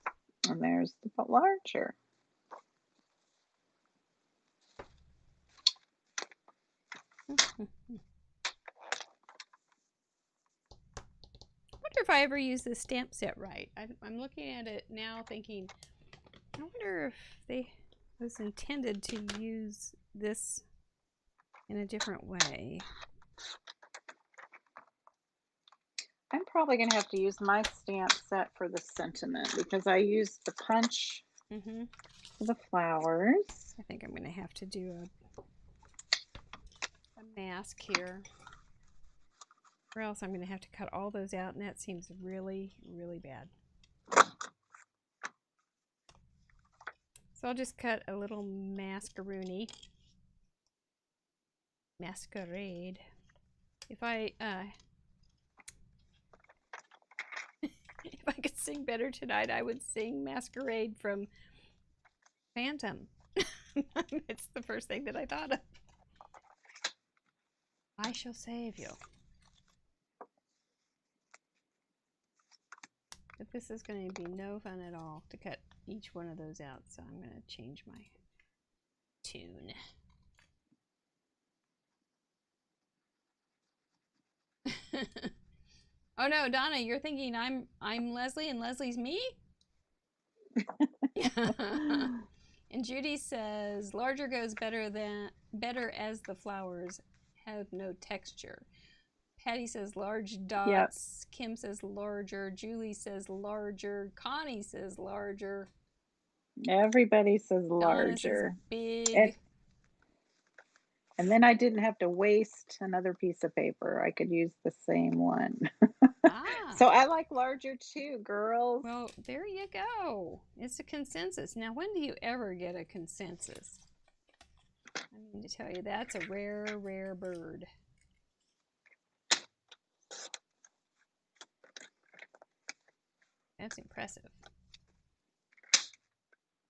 ideas. and there's the larger. I wonder if I ever use this stamp set right. I'm looking at it now thinking, I wonder if they was intended to use this in a different way. I'm probably going to have to use my stamp set for the sentiment because I used the punch for the flowers. I think I'm going to have to do a mask here. Or else I'm going to have to cut all those out, and that seems really, really bad. So I'll just cut a little mascarade. If I if I could sing better tonight, I would sing Masquerade from Phantom. It's the first thing that I thought of. I shall save you. But this is going to be no fun at all to cut each one of those out, so I'm going to change my tune. Oh no, Donna, you're thinking I'm Leslie and Leslie's me? And Judy says larger goes better as the flowers have no texture. Patty says large dots. Yep. Kim says larger. Julie says larger. Connie says larger. Everybody says larger. Says big. And then I didn't have to waste another piece of paper. I could use the same one. So I like larger too, girls. Well, there you go. It's a consensus. Now, when do you ever get a consensus? I mean to tell you, that's a rare, rare bird. That's impressive.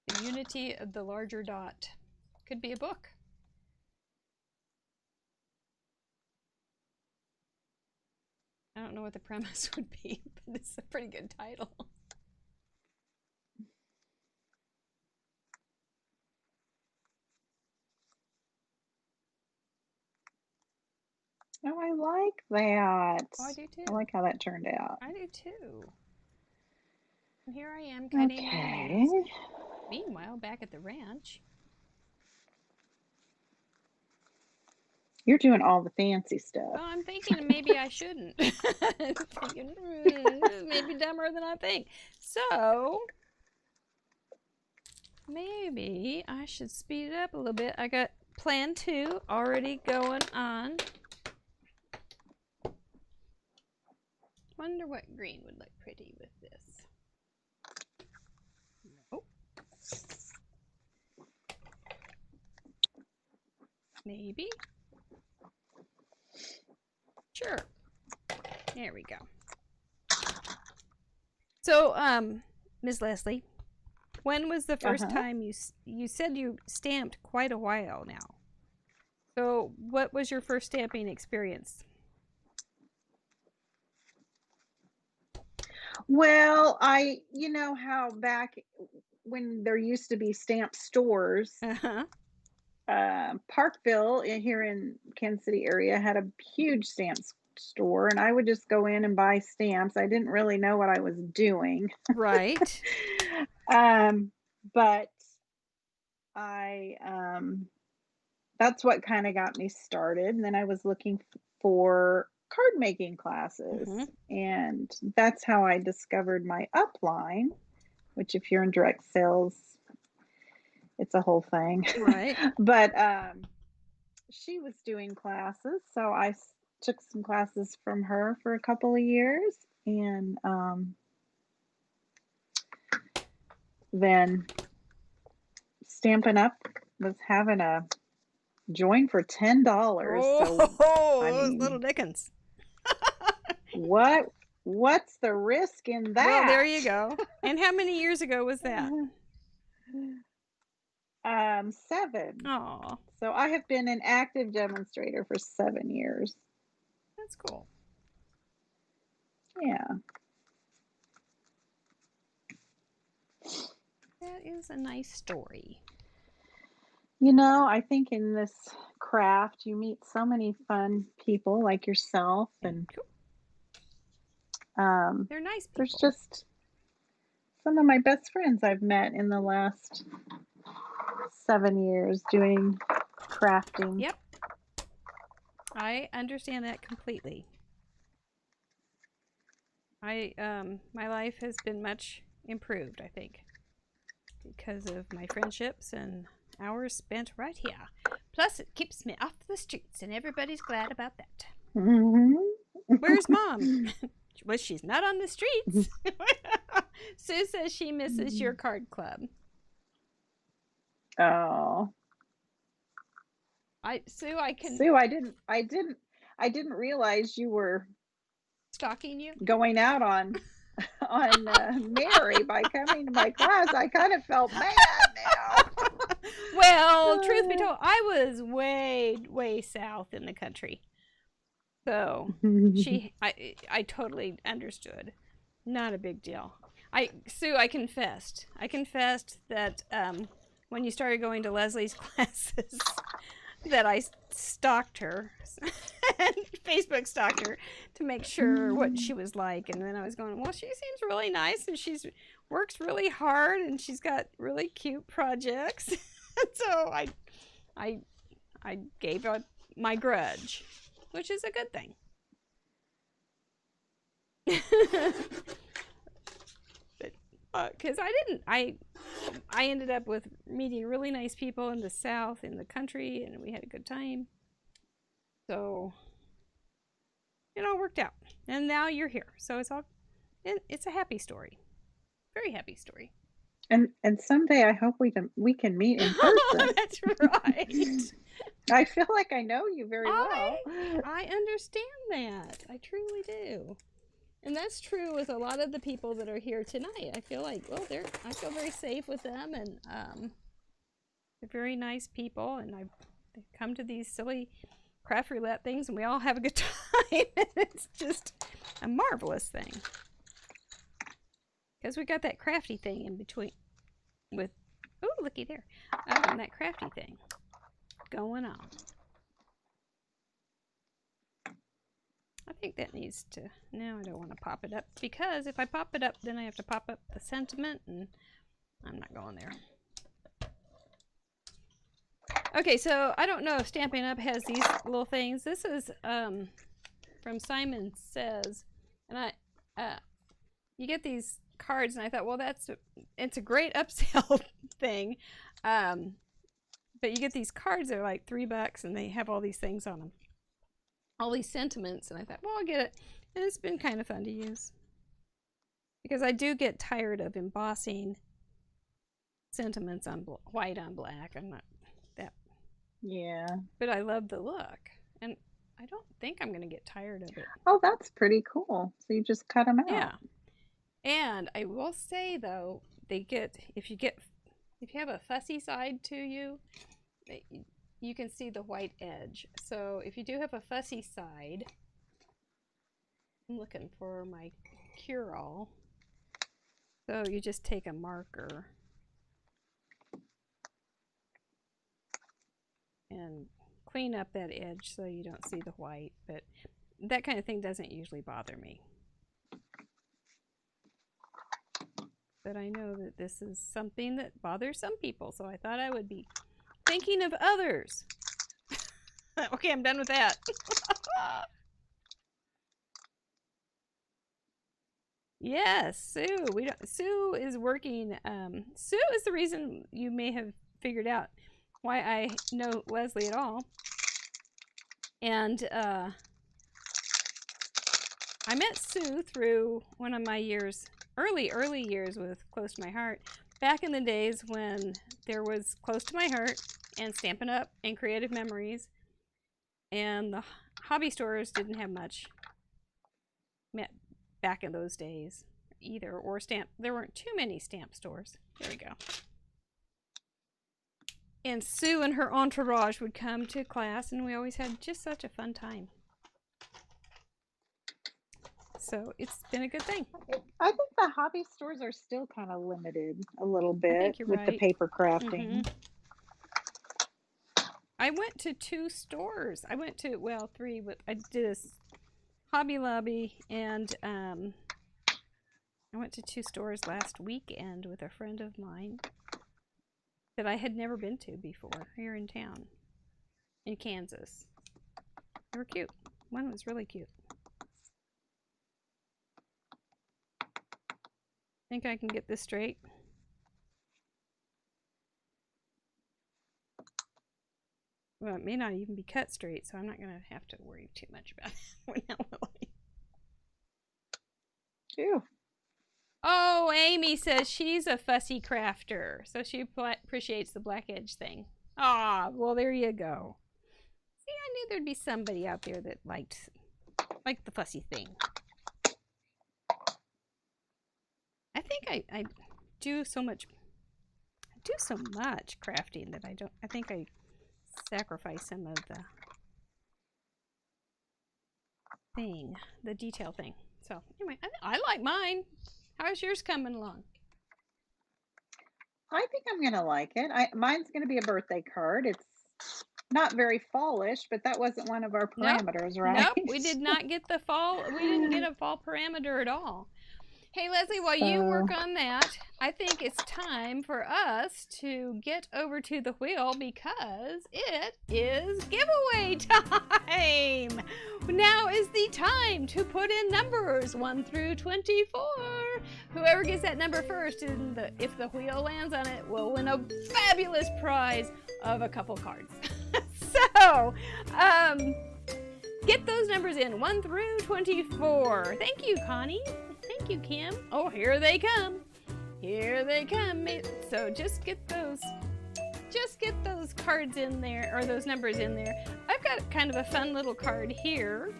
The unity of the larger dot. Could be a book. I don't know what the premise would be, but it's a pretty good title. Oh, I like that. Oh, I do too. I like how that turned out. I do too. And here I am cutting my mask. Meanwhile, back at the ranch. You're doing all the fancy stuff. Well, I'm thinking maybe I shouldn't. I'm thinking, this is maybe dumber than I think. So, maybe I should speed it up a little bit. I got plan 2 already going on. Wonder what green would look pretty with this. Nope. Maybe. Sure. There we go. So, Ms. Leslie, when was the first time you said you stamped quite a while now? So, what was your first stamping experience? Well, you know how back when there used to be stamp stores. Uh-huh. Parkville here in Kansas City area had a huge store, and I would just go in and buy stamps. I didn't really know what I was doing. Right. But I that's what kind of got me started. And then I was looking for card making classes, Mhm. and that's how I discovered my upline, which if you're in direct sales, it's a whole thing. Right. But she was doing classes, so I took some classes from her for a couple of years, and then Stampin' Up was having a join for $10. So Oh, I those mean, little Dickens. what's the risk in that? Well, there you go. And how many years ago was that? 7. Oh, So I have been an active demonstrator for 7 years. that's cool. Yeah. That is a nice story. You know, I think in this craft you meet so many fun people like yourself, and They're nice people. there's just some of my best friends I've met in the last 7 years doing crafting. Yep. I understand that completely. My life has been much improved, I think, because of my friendships and hours spent right here. Plus, it keeps me off the streets, and everybody's glad about that. Mm-hmm. Where's Mom? Well, she's not on the streets. Sue says she misses your card club. Oh. Sue, I didn't realize you were stalking you. going out on Mary by coming to my class. I kind of felt mad now. Well, truth be told, I was way south in the country, so I totally understood. Not a big deal. Sue, I confessed that when you started going to Leslie's classes, that I stalked her and Facebook stalked her to make sure what she was like. And then I was going, well, she seems really nice, and she's works really hard, and she's got really cute projects. So I gave up my grudge, which is a good thing. Because I ended up with meeting really nice people in the South, in the country, and we had a good time. So it all worked out, and now you're here. So it's a happy story, very happy story. And someday I hope we can meet in person. That's right. I feel like I know you very well. I understand that. I truly do. And that's true with a lot of the people that are here tonight. I feel like, well, I feel very safe with them, and they're very nice people, and they come to these silly craft roulette things, and we all have a good time. And it's just a marvelous thing. Because we got that crafty thing in between with, oh, looky there, that crafty thing going on. I think that needs to, now I don't want to pop it up, because if I pop it up, then I have to pop up the sentiment, and I'm not going there. Okay, so I don't know if Stampin' Up has these little things. This is from Simon Says, and you get these cards, and I thought, well, it's a great upsell thing, but you get these cards that are like $3, and they have all these things on them, all these sentiments, and I thought, well, I'll get it, and it's been kind of fun to use, because I do get tired of embossing sentiments on white on black. I'm not that, yeah, but I love the look, and I don't think I'm going to get tired of it. Oh, that's pretty cool. So you just cut them out. Yeah. And I will say, though, if you have a fussy side to you, you can see the white edge. So if you do have a fussy side, I'm looking for my cure-all. So you just take a marker and clean up that edge so you don't see the white, but that kind of thing doesn't usually bother me. But I know that this is something that bothers some people, so I thought I would be thinking of others. Okay, I'm done with that. Yes, Sue. Sue is working. Sue is the reason you may have figured out why I know Leslie at all. And I met Sue through one of my years, early years with Close to My Heart, back in the days when there was Close to My Heart and Stampin' Up! And Creative Memories, and the hobby stores didn't have much back in those days either, or there weren't too many stamp stores. There we go. And Sue and her entourage would come to class, and we always had just such a fun time. So it's been a good thing. I think the hobby stores are still kind of limited a little bit with the paper crafting. I went to 2 stores. I went to, well, 3, but I did a Hobby Lobby, and I went to 2 stores last weekend with a friend of mine that I had never been to before here in town, in Kansas. They were cute. One was really cute. Think I can get this straight? Well, it may not even be cut straight, so I'm not going to have to worry too much about it now, will I? Ew. Oh, Amy says she's a fussy crafter, so she appreciates the black edge thing. Ah, well, there you go. See, I knew there'd be somebody out there that liked the fussy thing. I think I do so much crafting that I think I sacrifice some of the detail thing. So anyway, I like mine. How's yours coming along? I think I'm gonna like it. Mine's gonna be a birthday card. It's not very fallish, but that wasn't one of our parameters, right? Nope, we did not get the fall. We didn't get a fall parameter at all. Hey, Leslie, while you work on that, I think it's time for us to get over to the wheel because it is giveaway time. Now is the time to put in numbers 1 through 24. Whoever gets that number first, if the wheel lands on it, will win a fabulous prize of a couple cards. So, get those numbers in 1 through 24. Thank you, Connie. Thank you, Kim. Oh, here they come. Here they come. So just get those cards in there, or those numbers in there. I've got kind of a fun little card here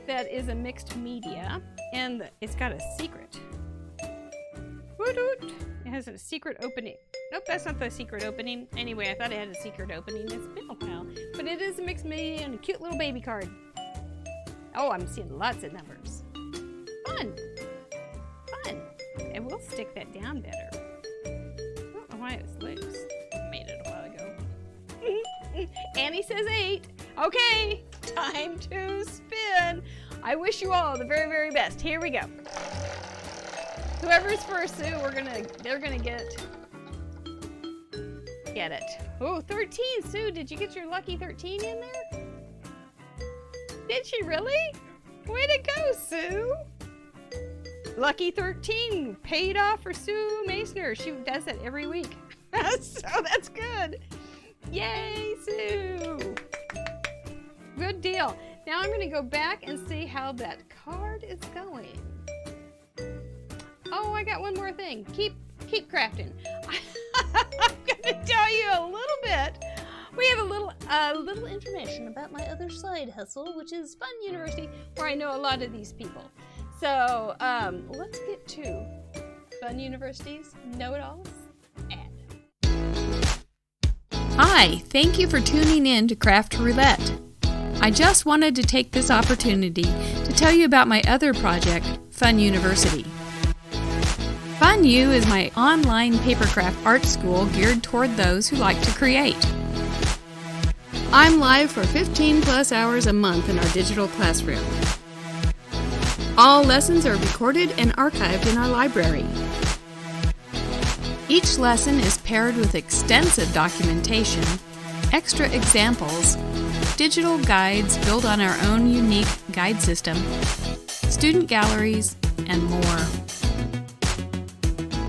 that is a mixed media, and it's got a secret. Woot-woot. It has a secret opening. Nope, that's not the secret opening. Anyway, I thought it had a secret opening. It's been a while. But it is a mixed media and a cute little baby card. Oh, I'm seeing lots of numbers. Fun. And we'll stick that down better. I don't know why it was loose. I made it a while ago. Annie says 8. Okay, time to spin. I wish you all the very, very best. Here we go. Whoever's first, Sue, they're gonna get it. Oh, 13, Sue, did you get your lucky 13 in there? Did she really? Way to go, Sue. Lucky 13 paid off for Sue Masner. She does that every week. So that's good. Yay, Sue. Good deal. Now I'm going to go back and see how that card is going. Oh, I got one more thing. Keep crafting. I'm going to tell you a little bit. We have a little information about my other side hustle, which is Fun University, where I know a lot of these people. So let's get to Fun University's Know-It-Alls ad. Hi, thank you for tuning in to Craft Roulette. I just wanted to take this opportunity to tell you about my other project, Fun University. Fun U is my online papercraft art school geared toward those who like to create. I'm live for 15 plus hours a month in our digital classroom. All lessons are recorded and archived in our library. Each lesson is paired with extensive documentation, extra examples, digital guides built on our own unique guide system, student galleries, and more.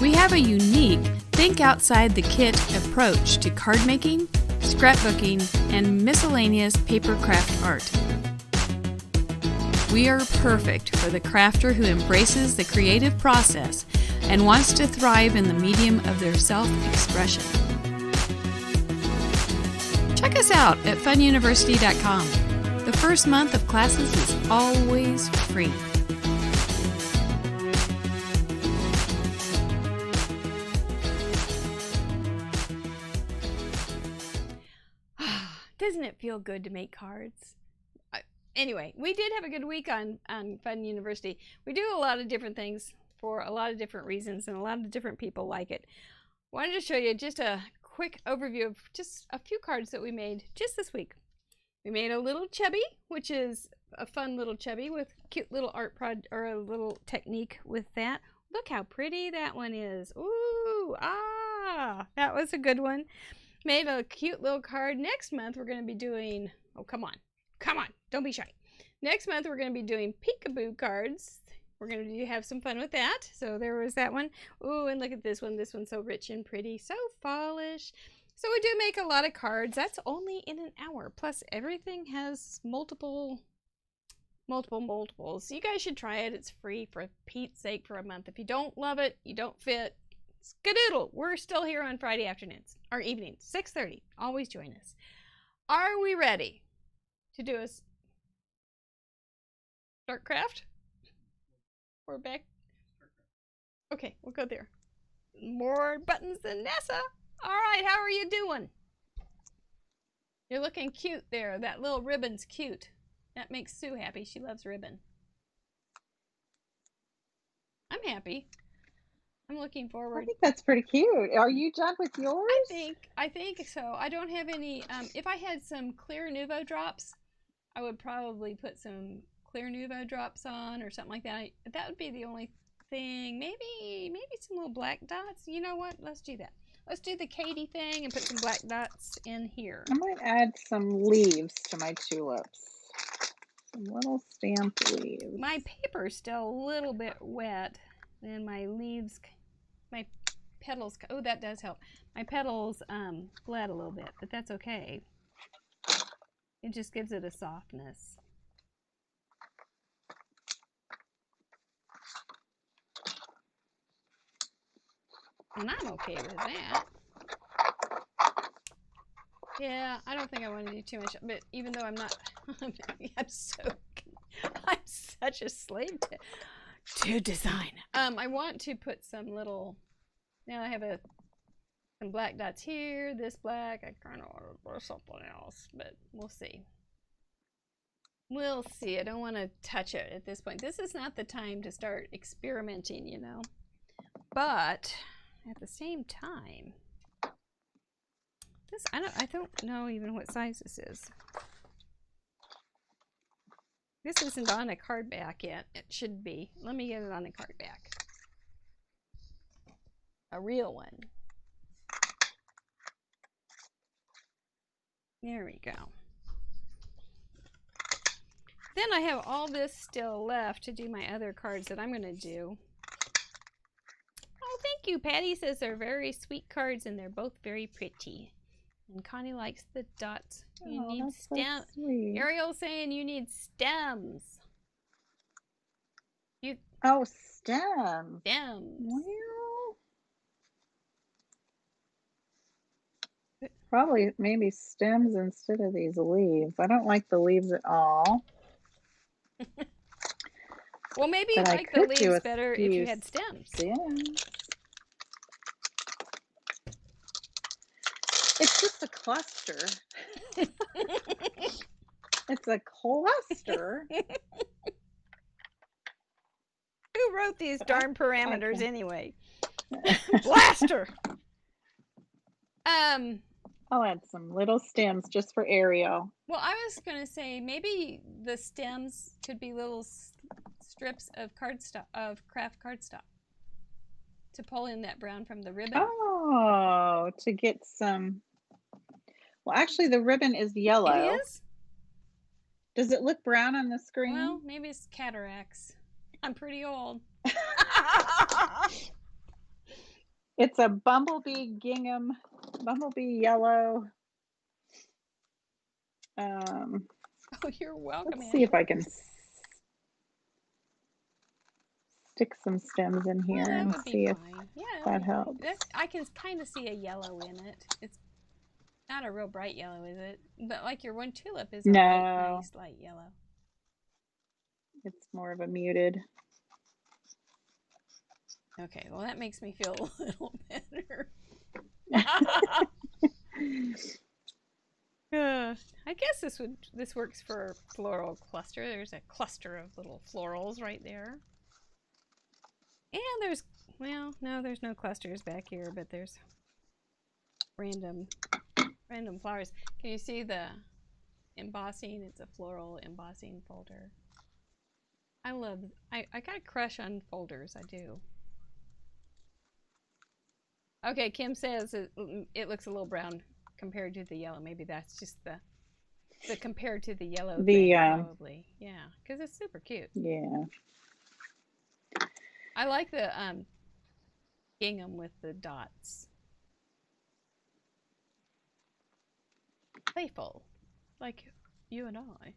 We have a unique think outside the kit approach to card making, scrapbooking, and miscellaneous paper craft art. We are perfect for the crafter who embraces the creative process and wants to thrive in the medium of their self-expression. Check us out at fununiversity.com. The first month of classes is always free. Doesn't it feel good to make cards? Anyway, we did have a good week on Fun University. We do a lot of different things for a lot of different reasons, and a lot of different people like it. Wanted to show you just a quick overview of just a few cards that we made just this week. We made a little chubby, which is a fun little chubby with cute little art or a little technique with that. Look how pretty that one is. Ooh, that was a good one. Made a cute little card. Next month we're going to be doing, oh come on, don't be shy. Next month we're going to be doing peekaboo cards. We're going to have some fun with that. So there was that one. Ooh, and look at this one. This one's so rich and pretty, so fallish. So we do make a lot of cards. That's only in an hour. Plus everything has multiples. You guys should try it. It's free for Pete's sake for a month. If you don't love it, you don't fit, skedoodle. We're still here on Friday afternoons or evenings, 6:30. Always join us. Are we ready to do a start craft? We're back. Okay, we'll go there. More buttons than NASA. All right, how are you doing? You're looking cute there. That little ribbon's cute. That makes Sue happy. She loves ribbon. I'm happy. I'm looking forward. I think that's pretty cute. Are you done with yours? I think so. I don't have any. If I had some clear Nuvo drops, I would probably put some clear Nuvo drops on or something like that. That would be the only thing. Maybe some little black dots. You know what? Let's do that. Let's do the Katie thing and put some black dots in here. I might add some leaves to my tulips. Some little stamped leaves. My paper's still a little bit wet, and my leaves, my petals, oh, that does help. My petals bled a little bit, but that's okay. It just gives it a softness. And I'm okay with that. Yeah, I don't think I want to do too much, but even though I'm not, I'm such a slave to design. I want to put some little, now I have some black dots here, this black, I kind of want to do something else, but we'll see. We'll see. I don't want to touch it at this point. This is not the time to start experimenting, you know, but at the same time, this, I don't know even what size this is. This isn't on a card back yet. It should be. Let me get it on a card back. A real one. There we go. Then I have all this still left to do my other cards that I'm going to do. Oh, thank you. Patty says they're very sweet cards and they're both very pretty. And Connie likes the dots. You need stems. So Ariel's saying you need stems. Oh, stems. Stems. Well, probably maybe stems instead of these leaves. I don't like the leaves at all. Well, maybe you like the leaves better if you had stems. It's just a cluster. It's a cluster. Who wrote these darn parameters anyway? Blaster. I'll add some little stems just for Ariel. Well, I was going to say maybe the stems could be little strips of cardstock, of craft cardstock, to pull in that brown from the ribbon. Oh, to get some. Well, actually, the ribbon is yellow. It is? Does it look brown on the screen? Well, maybe it's cataracts. I'm pretty old. It's a bumblebee gingham, bumblebee yellow. Oh, you're welcome. Let's see if I can stick some stems in here and see if that helps. I can kind of see a yellow in it. It's not a real bright yellow, is it? But like your one tulip is a nice light yellow. It's more of a muted. Okay, well that makes me feel a little better. I guess this works for floral cluster. There's a cluster of little florals right there. And there's, well, no, there's no clusters back here, but there's random flowers. Can you see the embossing? It's a floral embossing folder. I got a crush on folders, I do. Okay, Kim says it looks a little brown compared to the yellow. Maybe that's just the compared to the yellow thing, probably. Yeah, because it's super cute. Yeah. I like the gingham with the dots. Playful, like you and I.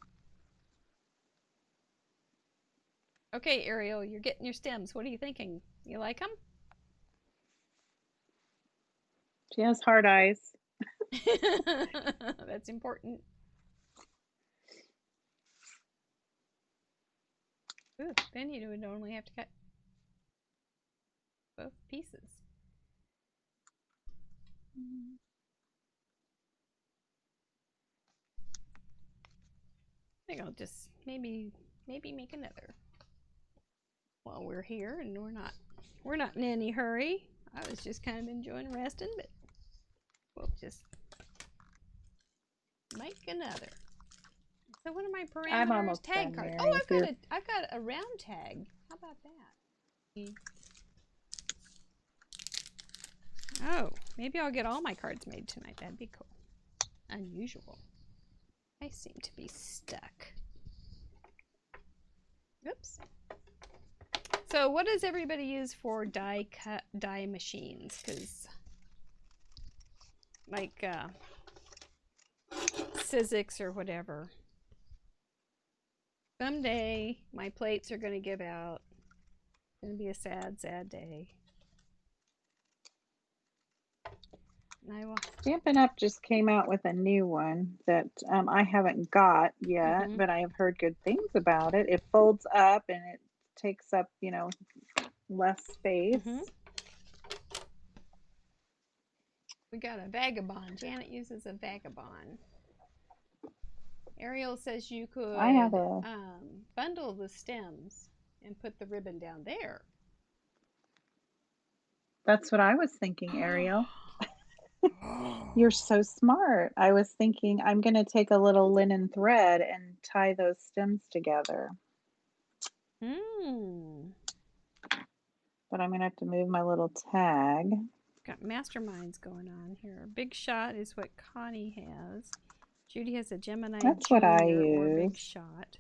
Okay, Ariel, you're getting your stems. What are you thinking? You like them? She has hard eyes. That's important. Ooh, then you would only have to cut both pieces. I think I'll just maybe make another while we're here, and we're not in any hurry. I was just kind of enjoying resting, but we'll just make another. So what are my parameters? I'm almost tag done, cards. Mary. Oh, I've got a round tag. How about that? Oh, maybe I'll get all my cards made tonight. That'd be cool. Unusual. I seem to be stuck. Oops. So what does everybody use for die machines? Because like Sizzix or whatever. Someday my plates are going to give out. It's going to be a sad, sad day. Stampin' Up! Just came out with a new one that I haven't got yet, but I have heard good things about it. It folds up and it takes up, you know, less space. We got a vagabond. Janet uses a vagabond. Ariel says you could bundle the stems and put the ribbon down there. That's what I was thinking, Ariel. You're so smart. I was thinking I'm going to take a little linen thread and tie those stems together. But I'm going to have to move my little tag. Got masterminds going on here. Big Shot is what Connie has. Judy has a Gemini. That's Junior, what I or use. Big Shot.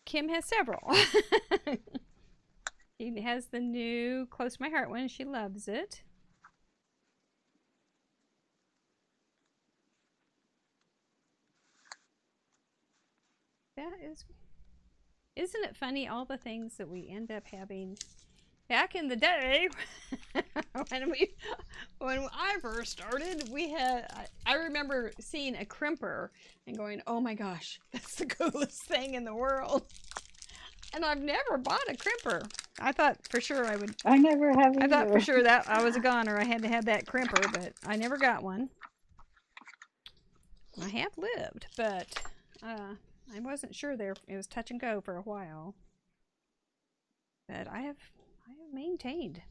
Kim has several. She has the new Close to My Heart one. She loves it. That is, isn't it funny, all the things that we end up having back in the day when I first started, we had, I remember seeing a crimper and going, oh my gosh, that's the coolest thing in the world. And I've never bought a crimper. I thought for sure I would. I never have either. I thought for sure that I was a goner. I had to have that crimper, but I never got one. I have lived, but I wasn't sure there. It was touch and go for a while. But I have maintained.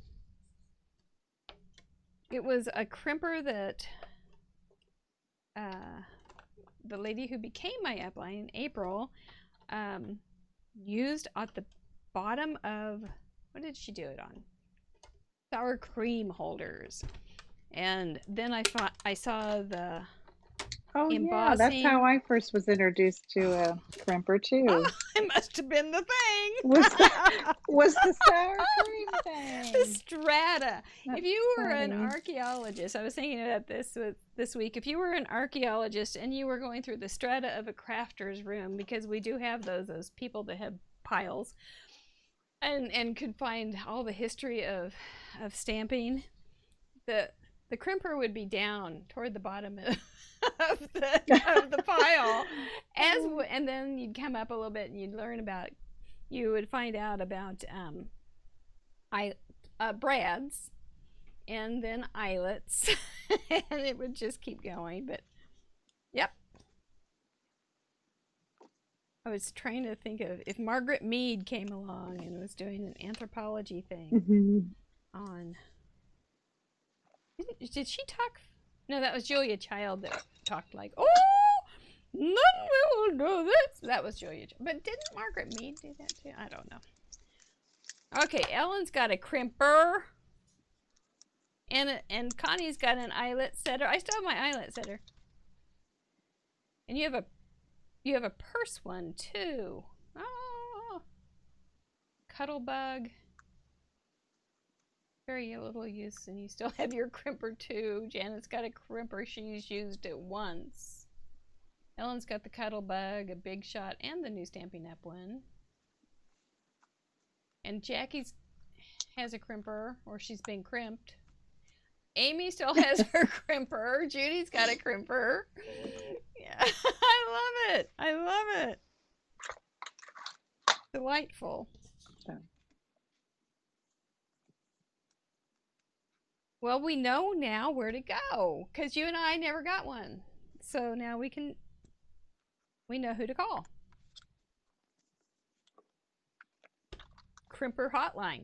It was a crimper that the lady who became my upline, April, used at the bottom of, what did she do it on? Sour cream holders. And then I saw the embossing. Yeah, that's how I first was introduced to a crimper too. Oh, it must have been the thing. Was the sour cream thing. The strata. That's if you were funny. an archaeologist, I was thinking about this week. If you were an archaeologist and you were going through the strata of a crafter's room, because we do have those people that have piles, and could find all the history of stamping, the crimper would be down toward the bottom of the pile, and then you'd come up a little bit and you would find out about brads, and then eyelets, and it would just keep going. But yep, I was trying to think of if Margaret Mead came along and was doing an anthropology thing on. Did she talk? No, that was Julia Child that talked like, oh, none will know this. That was Julia Child. But didn't Margaret Mead do that too? I don't know. Okay, Ellen's got a crimper. And Connie's got an eyelet setter. I still have my eyelet setter. And you have a purse one too. Oh, Cuttlebug. Very little use, and you still have your crimper too. Janet's got a crimper. She's used it once. Ellen's got the Cuttlebug, a Big Shot, and the new Stampin' Up! One. And Jackie's has a crimper, or she's been crimped. Amy still has her crimper. Judy's got a crimper. Yeah, I love it. I love it. Delightful. Well, we know now where to go, because you and I never got one. So now we know who to call. Crimper Hotline.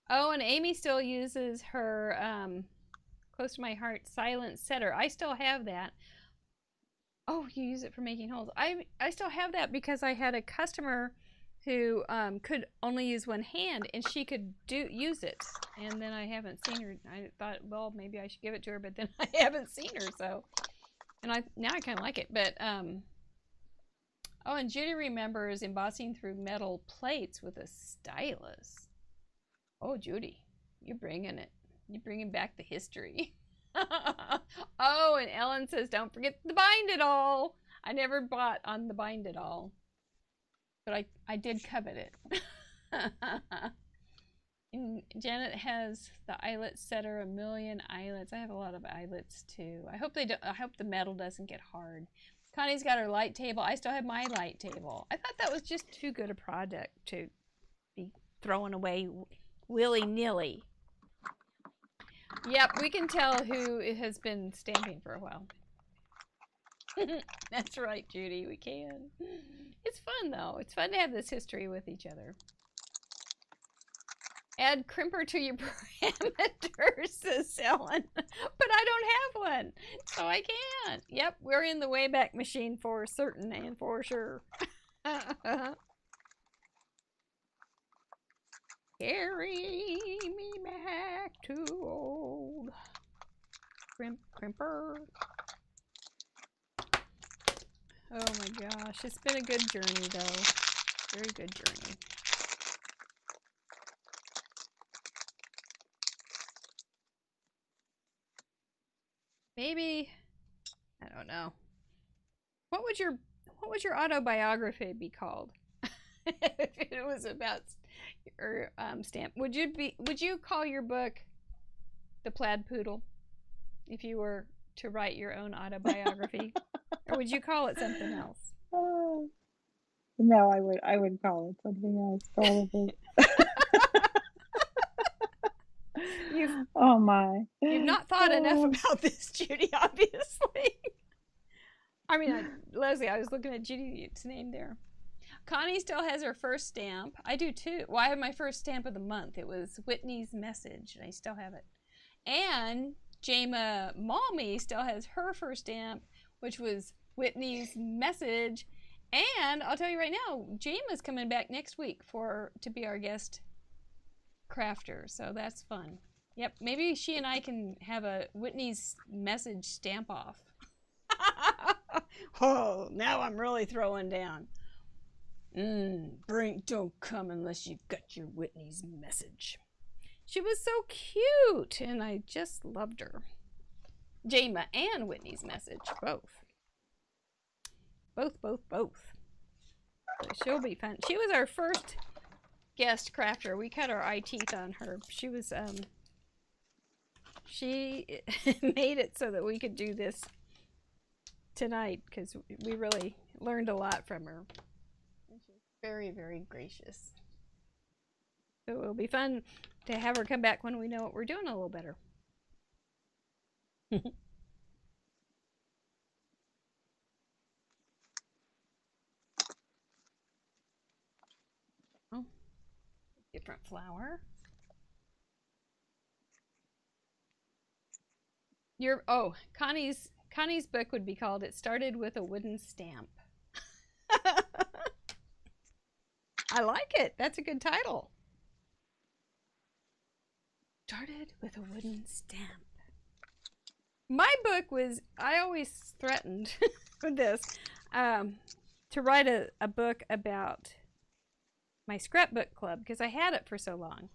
Oh, and Amy still uses her Close to My Heart Silent Setter. I still have that. Oh, you use it for making holes. I still have that because I had a customer who could only use one hand, and she could use it. And then I haven't seen her. I thought, well, maybe I should give it to her, but then I haven't seen her. So, and now I kind of like it. But oh, and Judy remembers embossing through metal plates with a stylus. Oh, Judy, you're bringing it. You're bringing back the history. Oh, and Ellen says, don't forget the bind it all. I never bought on the bind it all, but I did covet it. And Janet has the eyelet setter, a million eyelets. I have a lot of eyelets too. I hope the metal doesn't get hard. Connie's got her light table. I still have my light table. I thought that was just too good a product to be throwing away willy-nilly. Yep, we can tell who has been stamping for a while. That's right, Judy, we can. It's fun, though. It's fun to have this history with each other. Add crimper to your parameters, says Ellen. But I don't have one, so I can't. Yep, we're in the Wayback Machine for certain and for sure. Carry me back to old crimper. Oh my gosh, it's been a good journey though. Very good journey. Maybe, I don't know. What would your autobiography be called? If it was about your stamp, would you call your book The Plaid Poodle if you were to write your own autobiography? Or would you call it something else? No, I would call it something else probably. Oh my. You've not thought enough about this, Judy, obviously. I mean, Leslie, I was looking at Judy's name there. Connie still has her first stamp. I do too. Well, I have my first stamp of the month. It was Whitney's message, and I still have it. And Jama Mommy still has her first stamp, which was Whitney's message. And I'll tell you right now, Jama's coming back next week to be our guest crafter, so that's fun. Yep, maybe she and I can have a Whitney's message stamp off. Oh, now I'm really throwing down. Don't come unless you've got your Whitney's message. She was so cute, and I just loved her. Jama and Whitney's message, both. Both. So she'll be fun. She was our first guest crafter. We cut our eye teeth on her. She was, she made it so that we could do this tonight because we really learned a lot from her. And she's very, very gracious. So it'll be fun to have her come back when we know what we're doing a little better. Oh, different flower. Connie's book would be called "It Started with a Wooden Stamp." I like it. That's a good title. Started with a wooden stamp. My book was, I always threatened with this, to write a book about my scrapbook club because I had it for so long.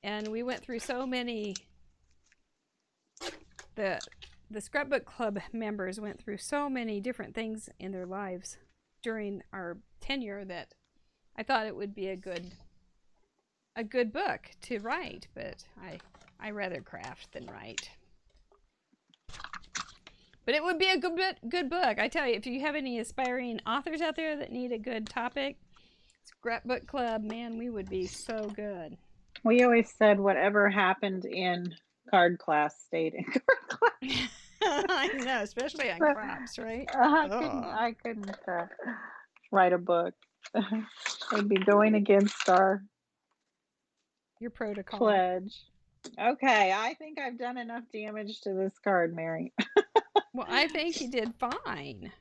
And we went through so many, the scrapbook club members went through so many different things in their lives during our tenure that I thought it would be a good book to write, but I rather craft than write. But it would be a good book. I tell you, if you have any aspiring authors out there that need a good topic, Scrapbook Club, man, we would be so good. We always said whatever happened in card class stayed in card class. I know, especially on crafts, right? I couldn't write a book. I'd be going against your protocol pledge. Okay, I think I've done enough damage to this card, Mary. Well, I think you did fine.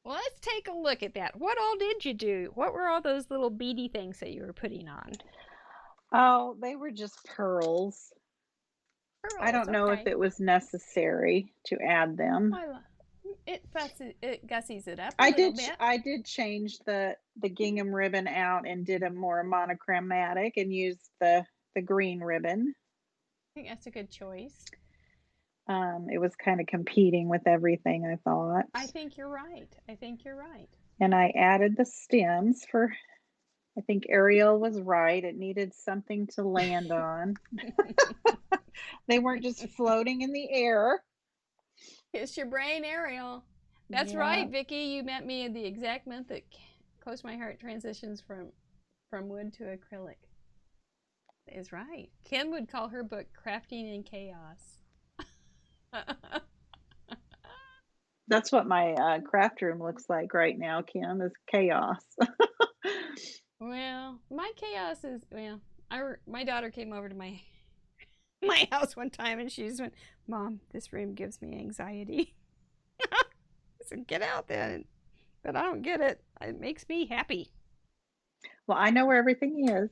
Well, let's take a look at that. What all did you do? What were all those little beady things that you were putting on? Oh, they were just pearls. I don't know if it was necessary to add them. It gussies it up I did change the gingham ribbon out and did a more monochromatic and used the green ribbon. I think that's a good choice. It was kind of competing with everything, I thought. I think you're right. And I added the stems for, I think Ariel was right. It needed something to land on. They weren't just floating in the air. It's your brain, Ariel. That's right, Vicki. You met me in the exact month that Close My Heart transitions from wood to acrylic. That is right. Kim would call her book Crafting in Chaos. That's what my craft room looks like right now, Kim, is chaos. Well, my chaos is, my daughter came over to my house one time and she just went, "Mom, this room gives me anxiety." I said, "Get out then." But I don't get it. It makes me happy. Well, I know where everything is.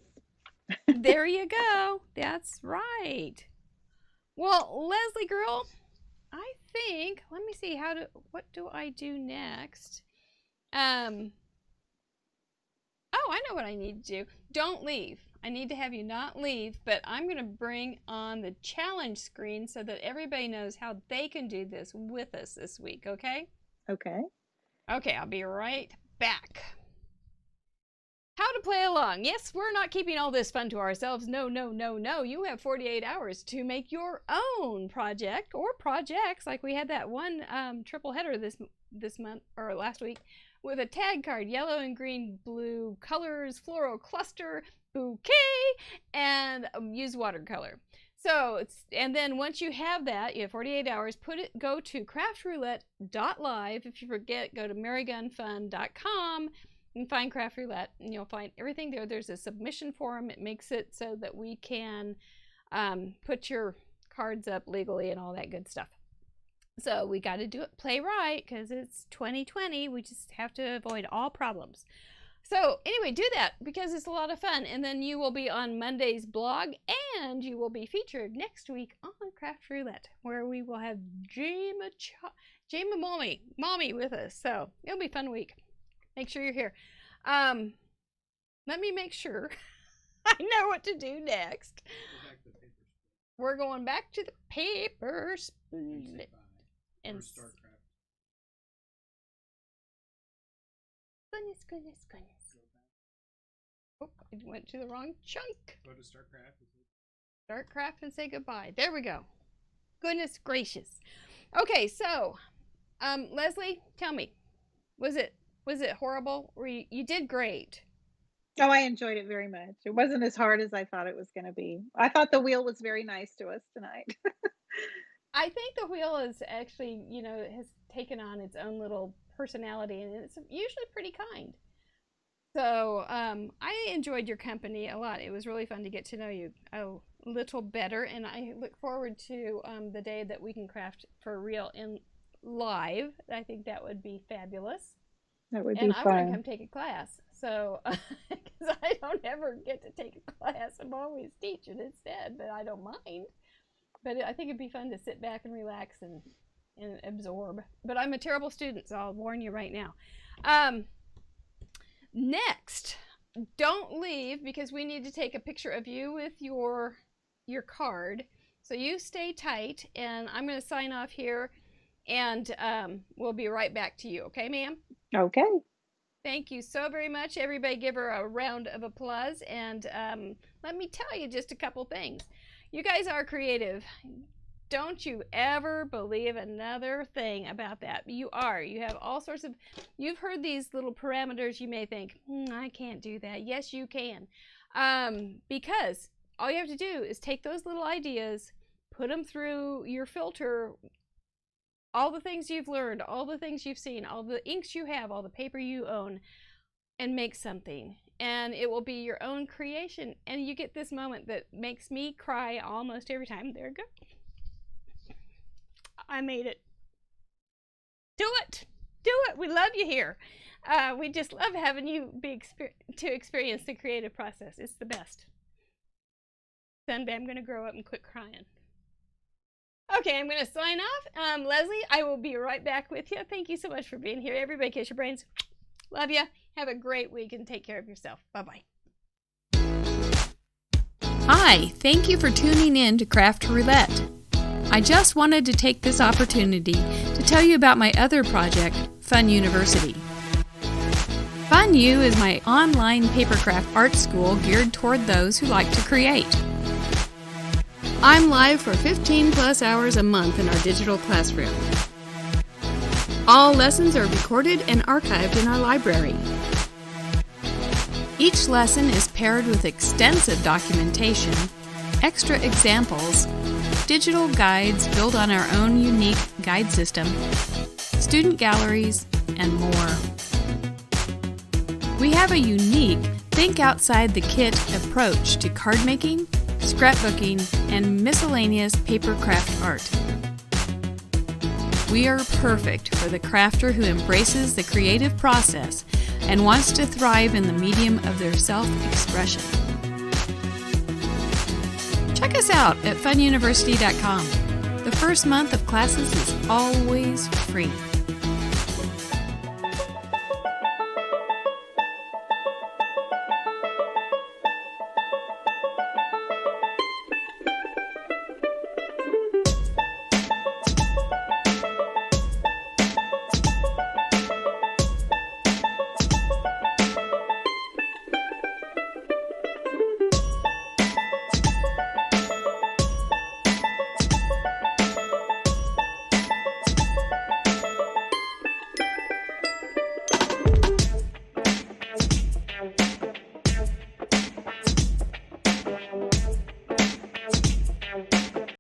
There you go. That's right. Well, Leslie girl, I think, let me see, what do I do next? Oh, I know what I need to do. Don't leave. I need to have you not leave, but I'm going to bring on the challenge screen so that everybody knows how they can do this with us this week, okay? Okay. Okay, I'll be right back. How to play along. Yes, we're not keeping all this fun to ourselves. No. You have 48 hours to make your own project or projects. Like we had that one triple header this month or last week with a tag card, yellow and green, blue colors, floral cluster, bouquet, and use watercolor. And then once you have that, you have 48 hours, go to craftroulette.live. If you forget, go to marygunfun.com and find Craft Roulette, and you'll find everything there. There's a submission form. It makes it so that we can put your cards up legally and all that good stuff. So we got to play right, because it's 2020. We just have to avoid all problems. So anyway, do that, because it's a lot of fun. And then you will be on Monday's blog, and you will be featured next week on Craft Roulette, where we will have Jama Mommy with us. So it'll be a fun week. Make sure you're here. Let me make sure I know what to do next. We're going back to the paper split. And goodness. Oh, I went to the wrong chunk. Go to Start Craft. Start Craft and say goodbye. There we go. Goodness gracious. Okay, so Leslie, tell me, was it horrible? You did great. Oh, I enjoyed it very much. It wasn't as hard as I thought it was going to be. I thought the wheel was very nice to us tonight. I think the wheel is actually, has taken on its own little personality, and it's usually pretty kind. So I enjoyed your company a lot. It was really fun to get to know you a little better, and I look forward to the day that we can craft for real in live. I think that would be fabulous. That would be fun. And I want to come take a class. So, because I don't ever get to take a class. I'm always teaching instead, but I don't mind. But I think it'd be fun to sit back and relax and absorb. But I'm a terrible student, so I'll warn you right now. Next, don't leave, because we need to take a picture of you with your card. So you stay tight, and I'm going to sign off here, and we'll be right back to you. Okay, ma'am? Okay. Thank you so very much. Everybody give her a round of applause. And let me tell you just a couple things. You guys are creative. Don't you ever believe another thing about that. You are. You have all sorts of, you've heard these little parameters. You may think, I can't do that. Yes, you can. Because all you have to do is take those little ideas, put them through your filter, all the things you've learned, all the things you've seen, all the inks you have, all the paper you own, and make something. And it will be your own creation. And you get this moment that makes me cry almost every time. There you go. I made it. Do it. Do it. We love you here. We just love having you experience the creative process. It's the best. Someday I'm going to grow up and quit crying. Okay, I'm going to sign off. Leslie, I will be right back with you. Thank you so much for being here. Everybody kiss your brains. Love you. Have a great week and take care of yourself. Bye-bye. Hi, thank you for tuning in to Craft Roulette. I just wanted to take this opportunity to tell you about my other project, Fun University. Fun U is my online papercraft art school geared toward those who like to create. I'm live for 15 plus hours a month in our digital classroom. All lessons are recorded and archived in our library. Each lesson is paired with extensive documentation, extra examples, digital guides built on our own unique guide system, student galleries, and more. We have a unique think outside the kit approach to card making, scrapbooking, and miscellaneous papercraft art. We are perfect for the crafter who embraces the creative process and wants to thrive in the medium of their self-expression. Check us out at fununiversity.com. The first month of classes is always free.